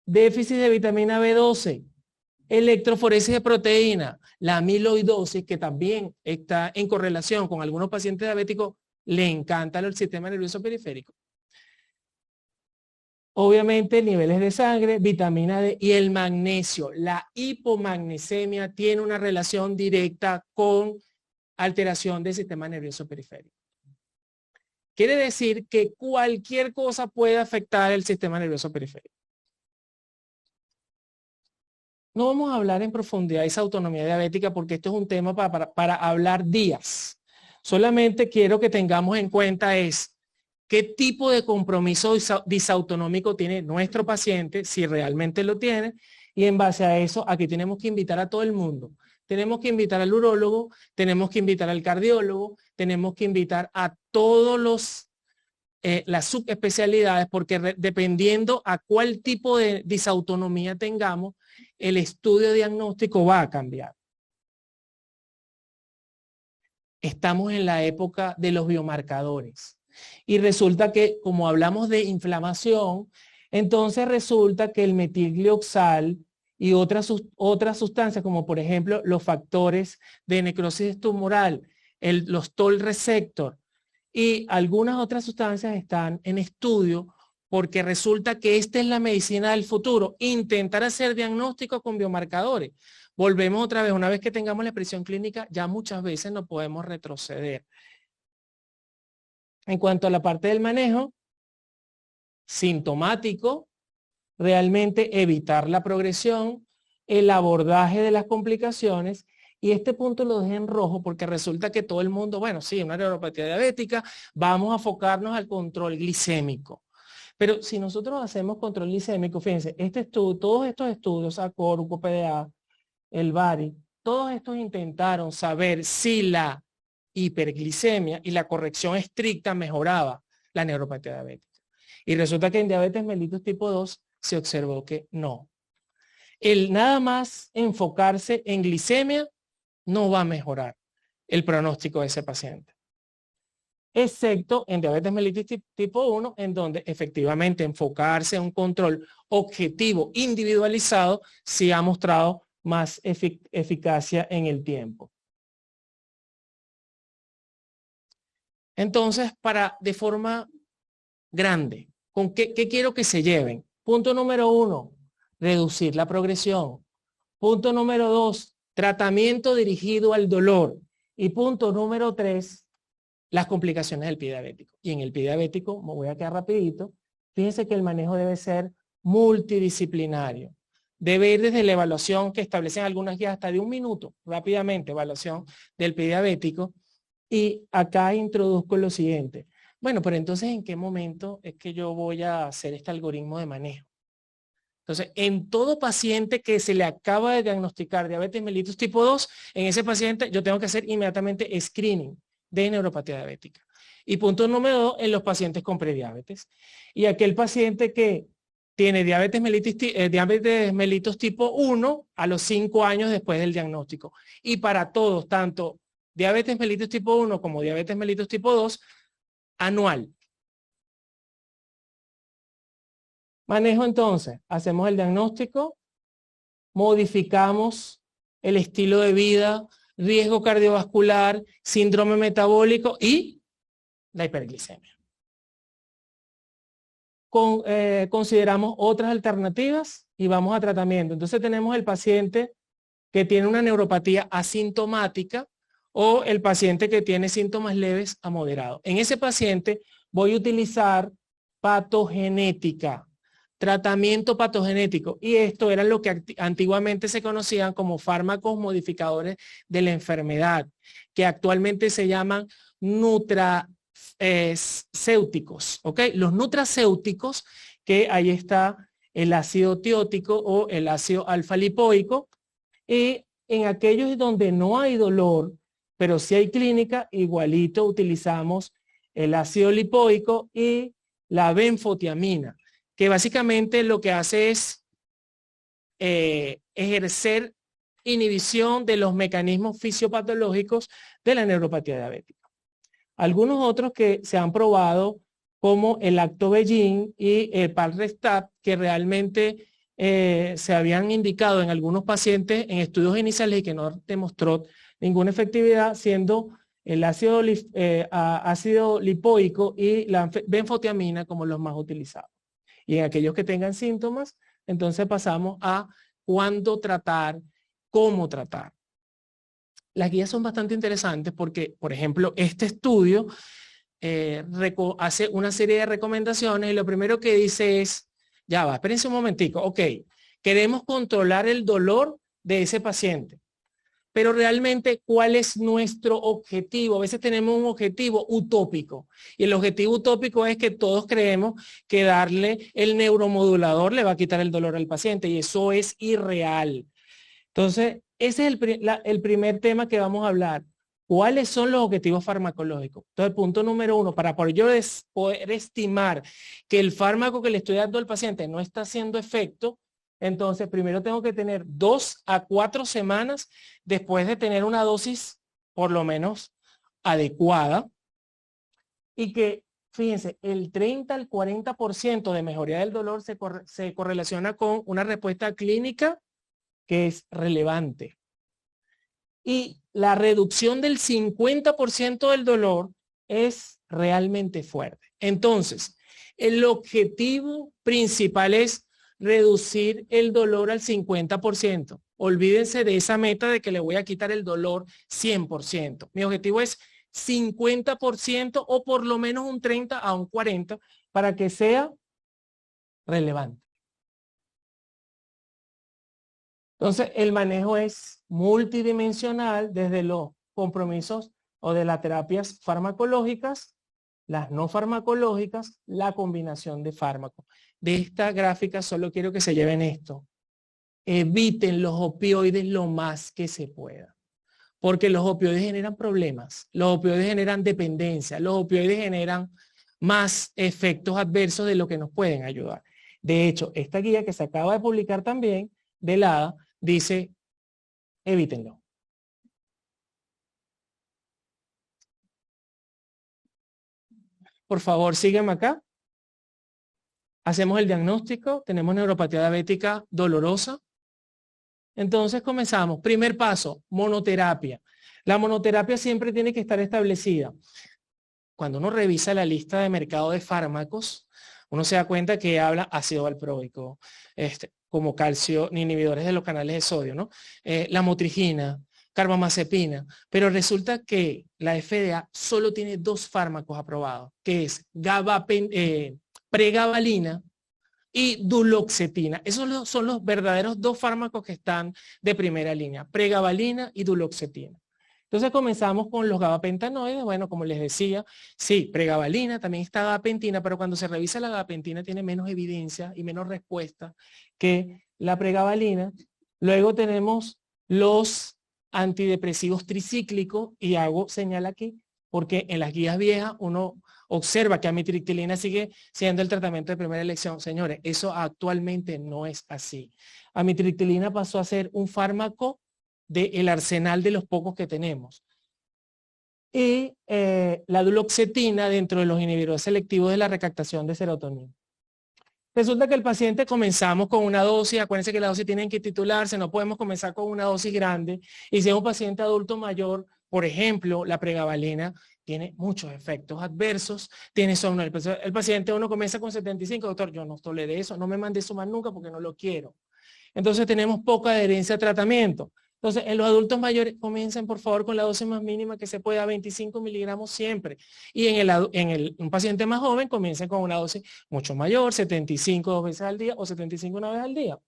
Déficit de vitamina B12, electroforesis de proteína, la amiloidosis, que también está en correlación con algunos pacientes diabéticos, le encanta el sistema nervioso periférico. Obviamente niveles de sangre, vitamina D y el magnesio. La hipomagnesemia tiene una relación directa con alteración del sistema nervioso periférico. Quiere decir que cualquier cosa puede afectar el sistema nervioso periférico. No vamos a hablar en profundidad de esa autonomía diabética porque esto es un tema para hablar días. Solamente quiero que tengamos en cuenta qué tipo de compromiso disautonómico tiene nuestro paciente, si realmente lo tiene, y en base a eso aquí tenemos que invitar a todo el mundo. Tenemos que invitar al urólogo, tenemos que invitar al cardiólogo, tenemos que invitar a todos las subespecialidades, porque dependiendo a cuál tipo de disautonomía tengamos, el estudio diagnóstico va a cambiar. Estamos en la época de los biomarcadores. Y resulta que, como hablamos de inflamación, entonces resulta que el metilglioxal y otras sustancias, como por ejemplo los factores de necrosis tumoral, los Toll receptor y algunas otras sustancias están en estudio porque resulta que esta es la medicina del futuro, intentar hacer diagnóstico con biomarcadores. Volvemos otra vez, una vez que tengamos la expresión clínica, ya muchas veces no podemos retroceder. En cuanto a la parte del manejo sintomático, realmente evitar la progresión, el abordaje de las complicaciones, y este punto lo dejé en rojo porque resulta que todo el mundo, bueno, sí, una neuropatía diabética, vamos a enfocarnos al control glicémico. Pero si nosotros hacemos control glicémico, fíjense, todos estos estudios, ACOR, UPDA, el BARI, todos estos intentaron saber si la hiperglicemia y la corrección estricta mejoraba la neuropatía diabética. Y resulta que en diabetes mellitus tipo 2 se observó que no. El nada más enfocarse en glicemia no va a mejorar el pronóstico de ese paciente. Excepto en diabetes mellitus tipo 1, en donde efectivamente enfocarse en un control objetivo individualizado sí ha mostrado más eficacia en el tiempo. Entonces, de forma grande, ¿con qué quiero que se lleven? Punto número 1, reducir la progresión. Punto número 2, tratamiento dirigido al dolor. Y punto número 3, las complicaciones del pie diabético. Y en el pie diabético, me voy a quedar rapidito, fíjense que el manejo debe ser multidisciplinario. Debe ir desde la evaluación que establecen algunas guías hasta de 1 minuto, rápidamente, evaluación del pie diabético. Y acá introduzco lo siguiente. Bueno, pero entonces, ¿en qué momento es que yo voy a hacer este algoritmo de manejo? Entonces, en todo paciente que se le acaba de diagnosticar diabetes mellitus tipo 2, en ese paciente yo tengo que hacer inmediatamente screening de neuropatía diabética. Y punto número 2, en los pacientes con prediabetes. Y aquel paciente que tiene diabetes mellitus tipo 1 a los 5 años después del diagnóstico. Y para todos, tanto diabetes mellitus tipo 1 como diabetes mellitus tipo 2, anual. Manejo entonces, hacemos el diagnóstico, modificamos el estilo de vida, riesgo cardiovascular, síndrome metabólico y la hiperglicemia. Consideramos otras alternativas y vamos a tratamiento. Entonces tenemos el paciente que tiene una neuropatía asintomática o el paciente que tiene síntomas leves a moderados. En ese paciente voy a utilizar patogenética, tratamiento patogenético, y esto era lo que antiguamente se conocían como fármacos modificadores de la enfermedad, que actualmente se llaman nutracéuticos, ¿ok? Los nutracéuticos, que ahí está el ácido tiótico o el ácido alfa lipoico, y en aquellos donde no hay dolor, pero sí hay clínica, igualito utilizamos el ácido lipoico y la benfotiamina, que básicamente lo que hace es ejercer inhibición de los mecanismos fisiopatológicos de la neuropatía diabética. Algunos otros que se han probado, como el lactobellin y el Palrestat, que realmente se habían indicado en algunos pacientes en estudios iniciales y que no demostró ninguna efectividad, siendo el ácido lipoico y la benfotiamina como los más utilizados. Y en aquellos que tengan síntomas, entonces pasamos a cuándo tratar, cómo tratar. Las guías son bastante interesantes porque, por ejemplo, este estudio hace una serie de recomendaciones y lo primero que dice es, ya va, espérense un momentico, ok, queremos controlar el dolor de ese paciente, pero realmente, ¿cuál es nuestro objetivo? A veces tenemos un objetivo utópico y el objetivo utópico es que todos creemos que darle el neuromodulador le va a quitar el dolor al paciente y eso es irreal. Entonces, ese es el primer tema que vamos a hablar. ¿Cuáles son los objetivos farmacológicos? Entonces, punto número 1, para poder estimar que el fármaco que le estoy dando al paciente no está haciendo efecto, entonces primero tengo que tener 2 a 4 semanas después de tener una dosis por lo menos adecuada y que, fíjense, el 30 al 40% de mejoría del dolor se correlaciona con una respuesta clínica que es relevante. Y la reducción del 50% del dolor es realmente fuerte. Entonces, el objetivo principal es reducir el dolor al 50%. Olvídense de esa meta de que le voy a quitar el dolor 100%. Mi objetivo es 50% o por lo menos un 30 a un 40 para que sea relevante. Entonces, el manejo es multidimensional desde los compromisos o de las terapias farmacológicas, las no farmacológicas, la combinación de fármacos. De esta gráfica solo quiero que se lleven esto. Eviten los opioides lo más que se pueda. Porque los opioides generan problemas, los opioides generan dependencia, los opioides generan más efectos adversos de lo que nos pueden ayudar. De hecho, esta guía que se acaba de publicar también, de LADA, dice, evítenlo. Por favor, sígueme acá. Hacemos el diagnóstico, tenemos neuropatía diabética dolorosa. Entonces comenzamos. Primer paso, monoterapia. La monoterapia siempre tiene que estar establecida. Cuando uno revisa la lista de mercado de fármacos, uno se da cuenta que habla ácido valproico, como calcio, inhibidores de los canales de sodio, ¿no? La motrigina, carbamazepina, pero resulta que la FDA solo tiene 2 fármacos aprobados, que es pregabalina y duloxetina. Esos son los verdaderos 2 fármacos que están de primera línea, pregabalina y duloxetina. Entonces comenzamos con los gabapentanoides. Bueno, como les decía, sí, pregabalina, también está gabapentina, pero cuando se revisa la gabapentina tiene menos evidencia y menos respuesta que la pregabalina. Luego tenemos los antidepresivos tricíclicos y hago señal aquí porque en las guías viejas uno observa que amitriptilina sigue siendo el tratamiento de primera elección. Señores, eso actualmente no es así. Amitriptilina pasó a ser un fármaco del arsenal de los pocos que tenemos. Y la duloxetina dentro de los inhibidores selectivos de la recaptación de serotonina. Resulta que el paciente comenzamos con una dosis, acuérdense que la dosis tienen que titularse, no podemos comenzar con una dosis grande. Y si es un paciente adulto mayor, por ejemplo, la pregabalina tiene muchos efectos adversos, tiene somno. El paciente uno comienza con 75, doctor, yo no toleré eso, no me mande eso más nunca porque no lo quiero. Entonces tenemos poca adherencia al tratamiento. Entonces, en los adultos mayores, comiencen por favor con la dosis más mínima que se pueda, 25 miligramos siempre. Y un paciente más joven, comiencen con una dosis mucho mayor, 75 2 veces al día o 75 una vez al día.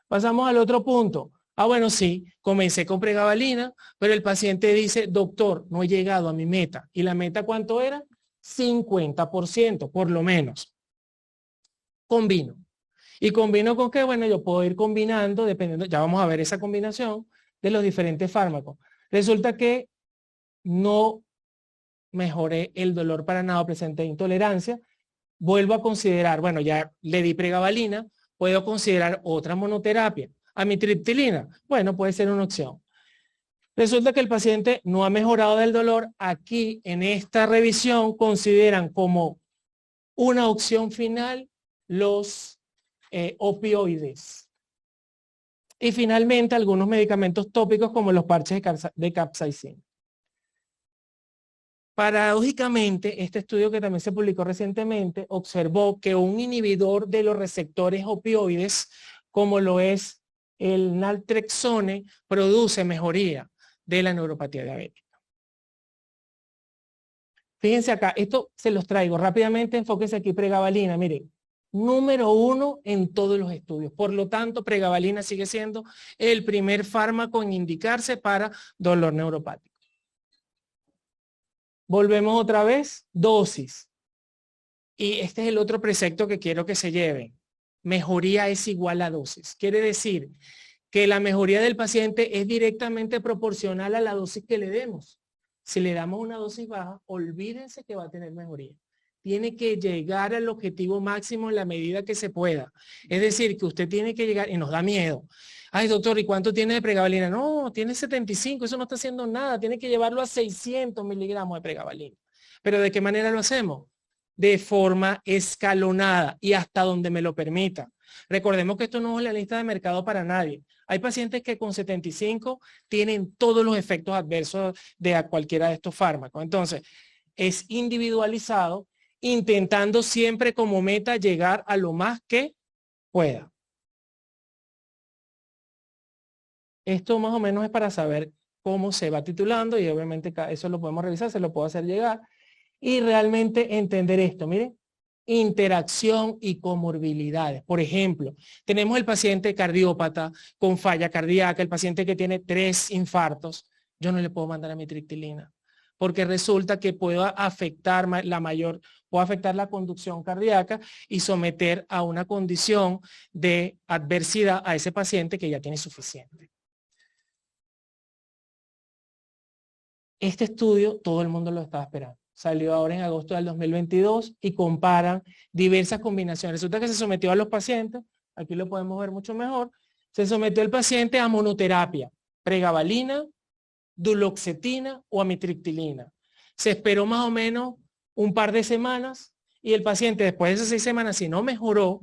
Pasamos al otro punto. Bueno, sí, comencé con pregabalina, pero el paciente dice, doctor, no he llegado a mi meta. ¿Y la meta cuánto era? 50%, por lo menos. Combino. ¿Y combino con qué? Bueno, yo puedo ir combinando, dependiendo, ya vamos a ver esa combinación de los diferentes fármacos. Resulta que no mejoré el dolor para nada, presenté intolerancia. vuelvo a considerar, bueno, ya le di pregabalina, puedo considerar otra monoterapia. Amitriptilina, bueno, puede ser una opción. Resulta que el paciente no ha mejorado del dolor. Aquí, en esta revisión, consideran como una opción final los opioides. Y finalmente, algunos medicamentos tópicos como los parches de capsaicina. Paradójicamente, este estudio que también se publicó recientemente observó que un inhibidor de los receptores opioides, como lo es el naltrexone, produce mejoría de la neuropatía diabética. Fíjense acá, esto se los traigo rápidamente, enfóquense aquí pregabalina, miren, número 1 en todos los estudios. Por lo tanto, pregabalina sigue siendo el primer fármaco en indicarse para dolor neuropático. Volvemos otra vez, dosis. Y este es el otro precepto que quiero que se lleven. Mejoría es igual a dosis. Quiere decir que la mejoría del paciente es directamente proporcional a la dosis que le demos. Si le damos una dosis baja, olvídense que va a tener mejoría. Tiene que llegar al objetivo máximo en la medida que se pueda. Es decir, que usted tiene que llegar, y nos da miedo. Ay, doctor, ¿y cuánto tiene de pregabalina? No, tiene 75, eso no está haciendo nada. Tiene que llevarlo a 600 miligramos de pregabalina. ¿Pero de qué manera lo hacemos? De forma escalonada y hasta donde me lo permita. Recordemos que esto no es la lista de mercado para nadie. Hay pacientes que con 75 tienen todos los efectos adversos de cualquiera de estos fármacos. Entonces, es individualizado, intentando siempre como meta llegar a lo más que pueda. Esto más o menos es para saber cómo se va titulando y obviamente eso lo podemos revisar, se lo puedo hacer llegar y realmente entender esto. Miren, interacción y comorbilidades. Por ejemplo, tenemos el paciente cardiópata con falla cardíaca, el paciente que tiene 3 infartos. Yo no le puedo mandar amitriptilina porque resulta que puede afectar la conducción cardíaca y someter a una condición de adversidad a ese paciente que ya tiene suficiente. Este estudio todo el mundo lo estaba esperando. Salió ahora en agosto del 2022 y comparan diversas combinaciones. Resulta que se sometió a los pacientes, aquí lo podemos ver mucho mejor, se sometió el paciente a monoterapia, pregabalina, duloxetina o amitriptilina. Se esperó más o menos un par de semanas y el paciente después de esas 6 semanas, si no mejoró,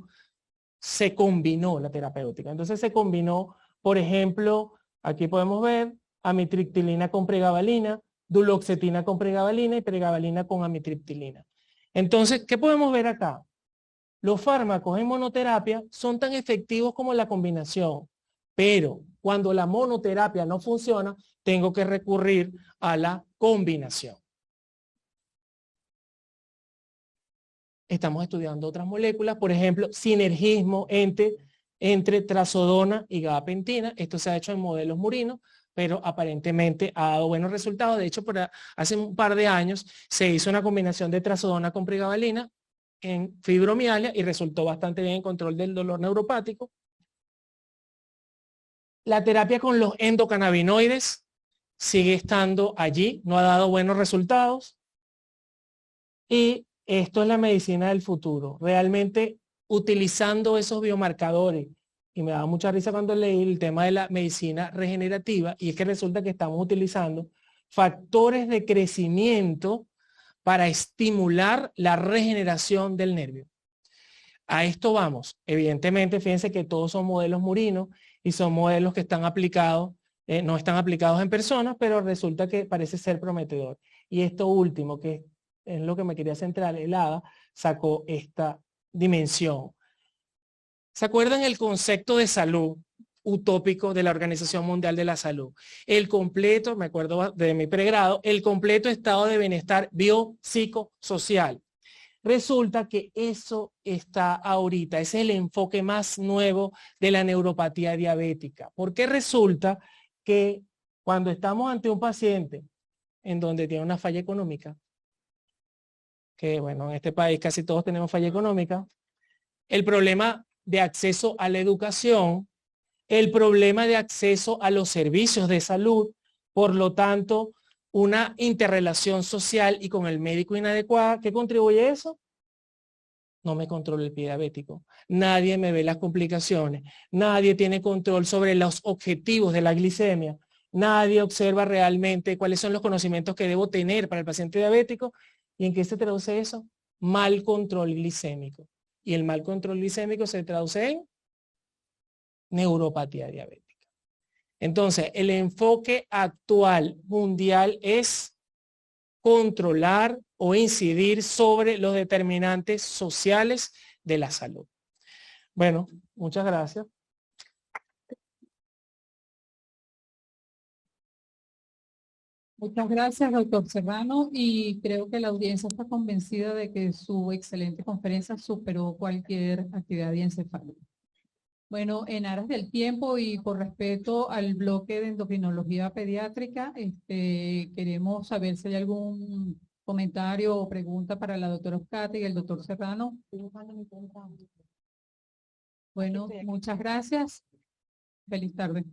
se combinó la terapéutica. Entonces se combinó, por ejemplo, aquí podemos ver amitriptilina con pregabalina, duloxetina con pregabalina y pregabalina con amitriptilina. Entonces, ¿qué podemos ver acá? Los fármacos en monoterapia son tan efectivos como la combinación, pero cuando la monoterapia no funciona, tengo que recurrir a la combinación. Estamos estudiando otras moléculas, por ejemplo, sinergismo entre trazodona y gabapentina. Esto se ha hecho en modelos murinos, pero aparentemente ha dado buenos resultados. De hecho, hace un par de años se hizo una combinación de trazodona con pregabalina en fibromialgia y resultó bastante bien en control del dolor neuropático. La terapia con los endocannabinoides sigue estando allí, no ha dado buenos resultados. Y esto es la medicina del futuro, realmente utilizando esos biomarcadores. Y me daba mucha risa cuando leí el tema de la medicina regenerativa, y es que resulta que estamos utilizando factores de crecimiento para estimular la regeneración del nervio. A esto vamos. Evidentemente, fíjense que todos son modelos murinos y son modelos que están aplicados, no están aplicados en personas, pero resulta que parece ser prometedor. Y esto último, que es lo que me quería centrar, el ADA sacó esta dimensión. ¿Se acuerdan el concepto de salud utópico de la Organización Mundial de la Salud? El completo, me acuerdo de mi pregrado, el completo estado de bienestar biopsicosocial. Resulta que eso está ahorita, ese es el enfoque más nuevo de la neuropatía diabética. Porque resulta que cuando estamos ante un paciente en donde tiene una falla económica, que bueno, en este país casi todos tenemos falla económica, el problema de acceso a la educación, el problema de acceso a los servicios de salud, por lo tanto, una interrelación social y con el médico inadecuada, ¿qué contribuye a eso? no me controla el pie diabético. Nadie me ve las complicaciones. Nadie tiene control sobre los objetivos de la glicemia. Nadie observa realmente cuáles son los conocimientos que debo tener para el paciente diabético. ¿Y en qué se traduce eso? Mal control glicémico. Y el mal control glicémico se traduce en neuropatía diabética. Entonces, el enfoque actual mundial es controlar o incidir sobre los determinantes sociales de la salud. Bueno, muchas gracias. Muchas gracias, doctor Serrano, y creo que la audiencia está convencida de que su excelente conferencia superó cualquier actividad diencefálica. Bueno, en aras del tiempo y por respeto al bloque de endocrinología pediátrica, queremos saber si hay algún comentario o pregunta para la doctora Oscate y el doctor Serrano. Bueno, muchas gracias. Feliz tarde.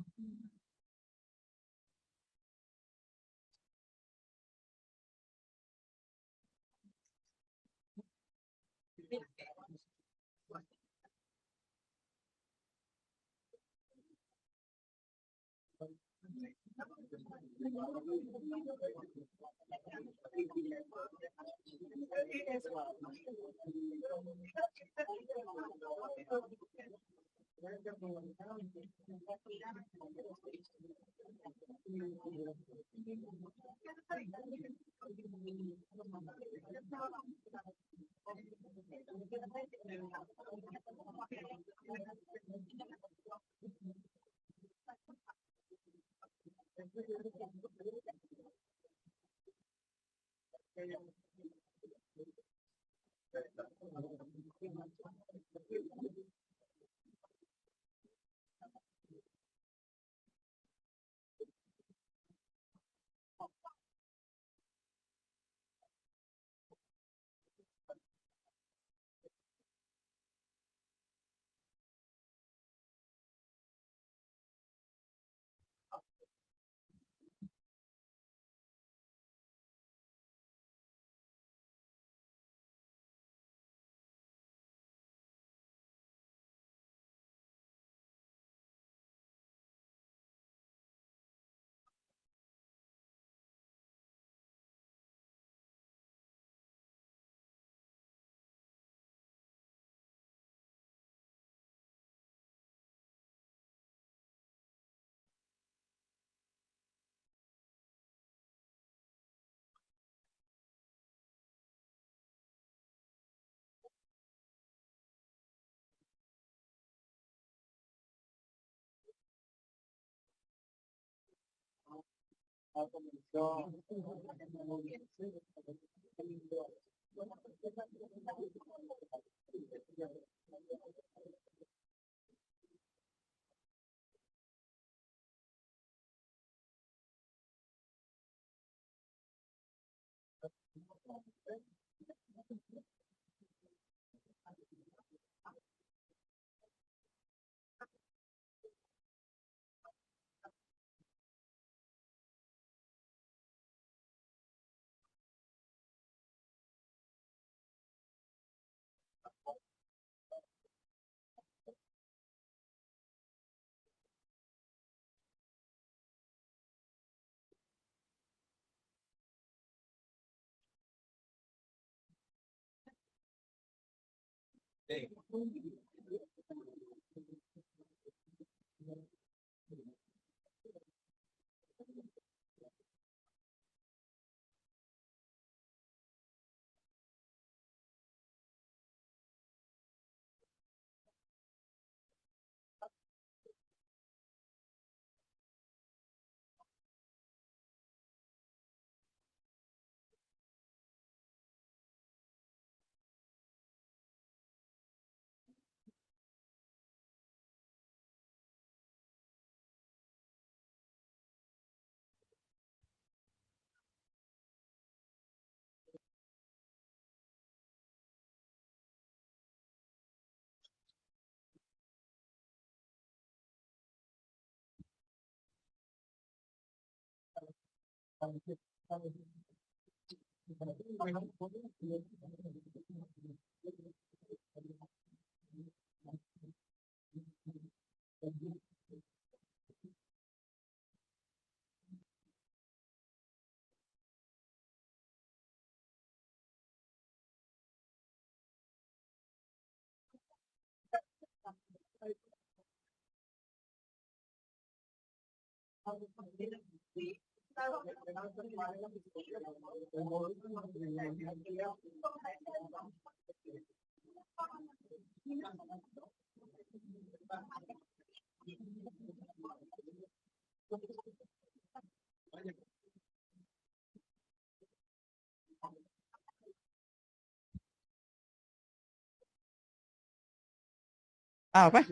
Ah, pues.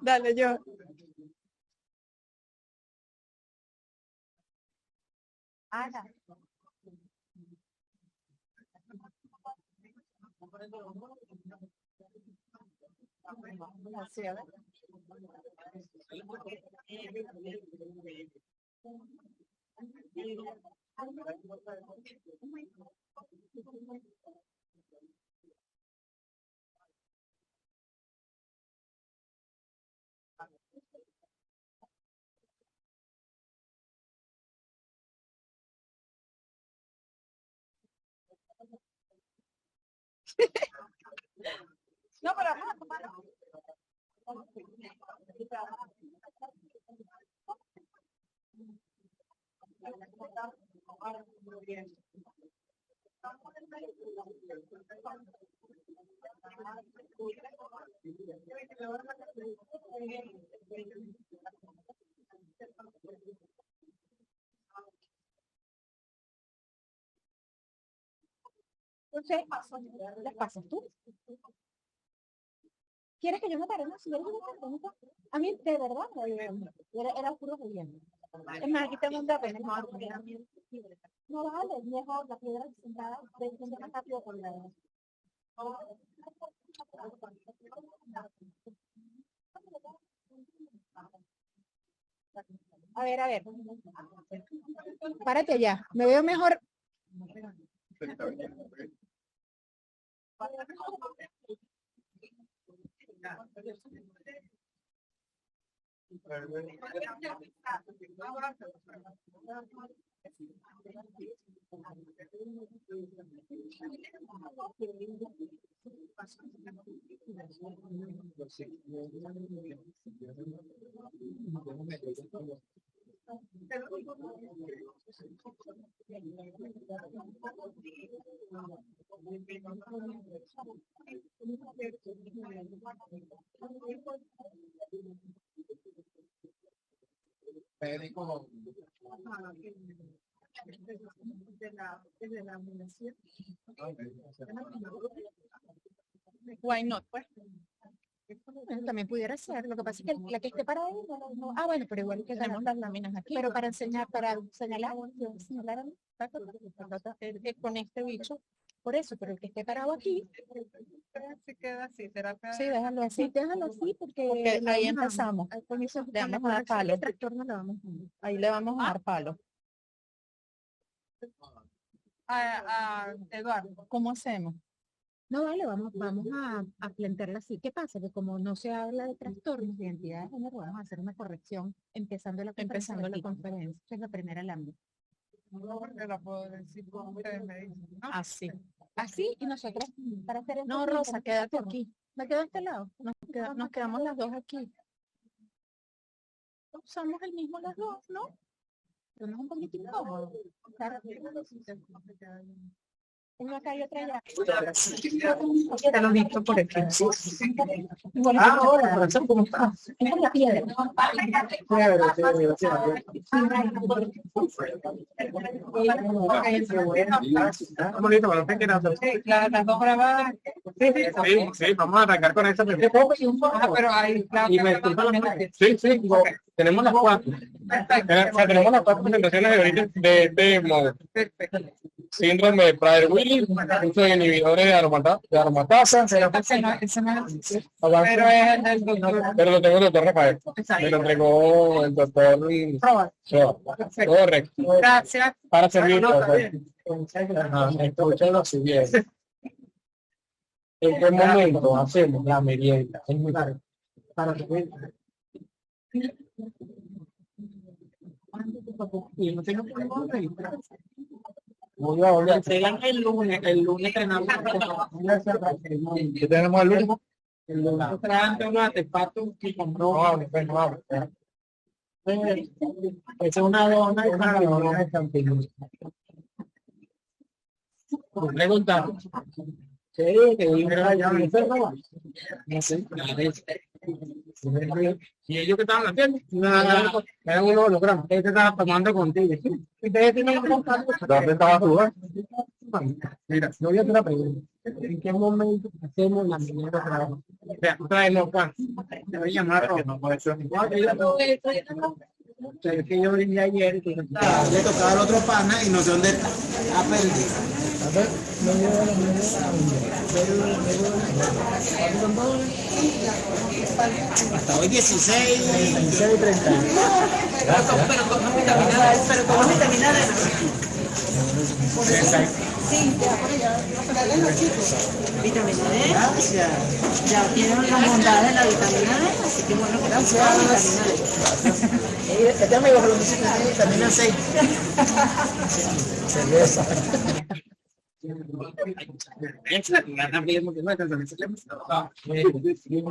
Dale, yo. Ana. Sí, a ver. No, pero entonces, las pasas tú. ¿Quieres que yo me pare? No, si quieres que yo me pare, no pasa. A mí, de verdad, era puro julián. Es más, aquí tengo un papel. No vale, mejor la piedra sentada de más rápido por la... A ver. Párate allá. Me veo mejor. Why not, pues. Bueno, también pudiera ser. Lo que pasa es que la que esté para ahí, ah, bueno, pero igual que tenemos las láminas aquí. Pero para enseñar, para señalar con este bicho. Por eso, pero el que esté parado aquí. Se queda así, será que... Sí, déjalo así, porque ahí empezamos. Le vamos a dar palo. Ahí le vamos a dar palo. A Eduardo. ¿Cómo hacemos? No, vale, vamos a plantearla así. ¿Qué pasa? Que como no se habla de trastornos de identidad de género, vamos a hacer una corrección empezando la conferencia. Esa es la primera lámina. No, porque la puedo decir como ustedes me dicen, ¿no? Así. Así, y nosotros, para hacer esto... No, Rosa, quédate aquí. ¿Me quedo a este lado? Nos quedamos las dos aquí. Usamos el mismo las dos, ¿no? Pero no es un poquito incómodo. Uno acá y otra allá. Te lo dicto por aquí. Hola, profesor, ¿cómo estás? Esta es la piedra. Las dos grabadas. Sí, vamos a arrancar con esta primera. Pero hay... Sí, tenemos las cuatro. O sea, tenemos las cuatro presentaciones de ahorita de este modo. Perfecto. síndrome de Prader-Willi, uso de inhibidores de aromatasa. Pero es el doctor. Pero lo tengo el doctor Rafael. Me lo entregó el doctor. Correcto. Gracias. Para servir. Escúchalo si bien. ¿En qué momento hacemos la merienda? Es muy claro. Para servir. Y no tengo problema. Voy a entregar el lunes tenemos. ¿Qué tenemos el lunes? El lunes trae unos artefactos que compró. Es una dona y una dona de champiñones. Preguntar. Sí, que no sé. ¿Y ellos que estaban haciendo? Nada, era uno de los grandes. Este estaba tomando contigo. ¿Dónde estaba tú? Mira, yo voy a hacer una pregunta. ¿En qué momento hacemos la merienda trabajo? Traemos pan. Te voy a llamar. Es que yo vine ayer y le tocaba al otro pana y no sé dónde está. Ha perdido. A ver, hasta hoy 16:30. Pero con vitamina D. Sí, ya por allá. Vitamina D. Gracias. Ya tienen las bondades de la vitamina D, así que bueno, gracias. Vitamina D. Este amigo lo dice que tiene vitamina C. Cerveza. Pero si bien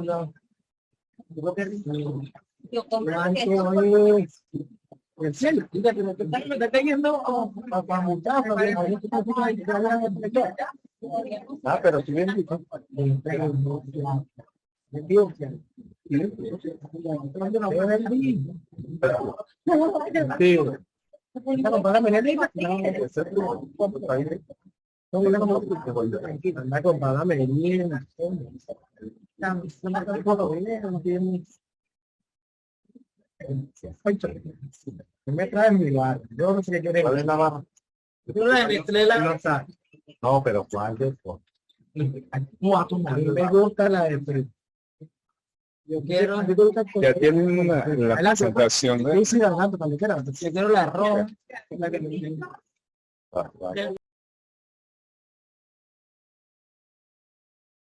me trae mi lugar. Yo no sé qué quiere. No, pero ¿cuál de esto? A mí me gusta la de. Yo quiero. Ya tienen una la presentación, ¿no? Sí, sí, cuando quieras. Yo quiero la roja.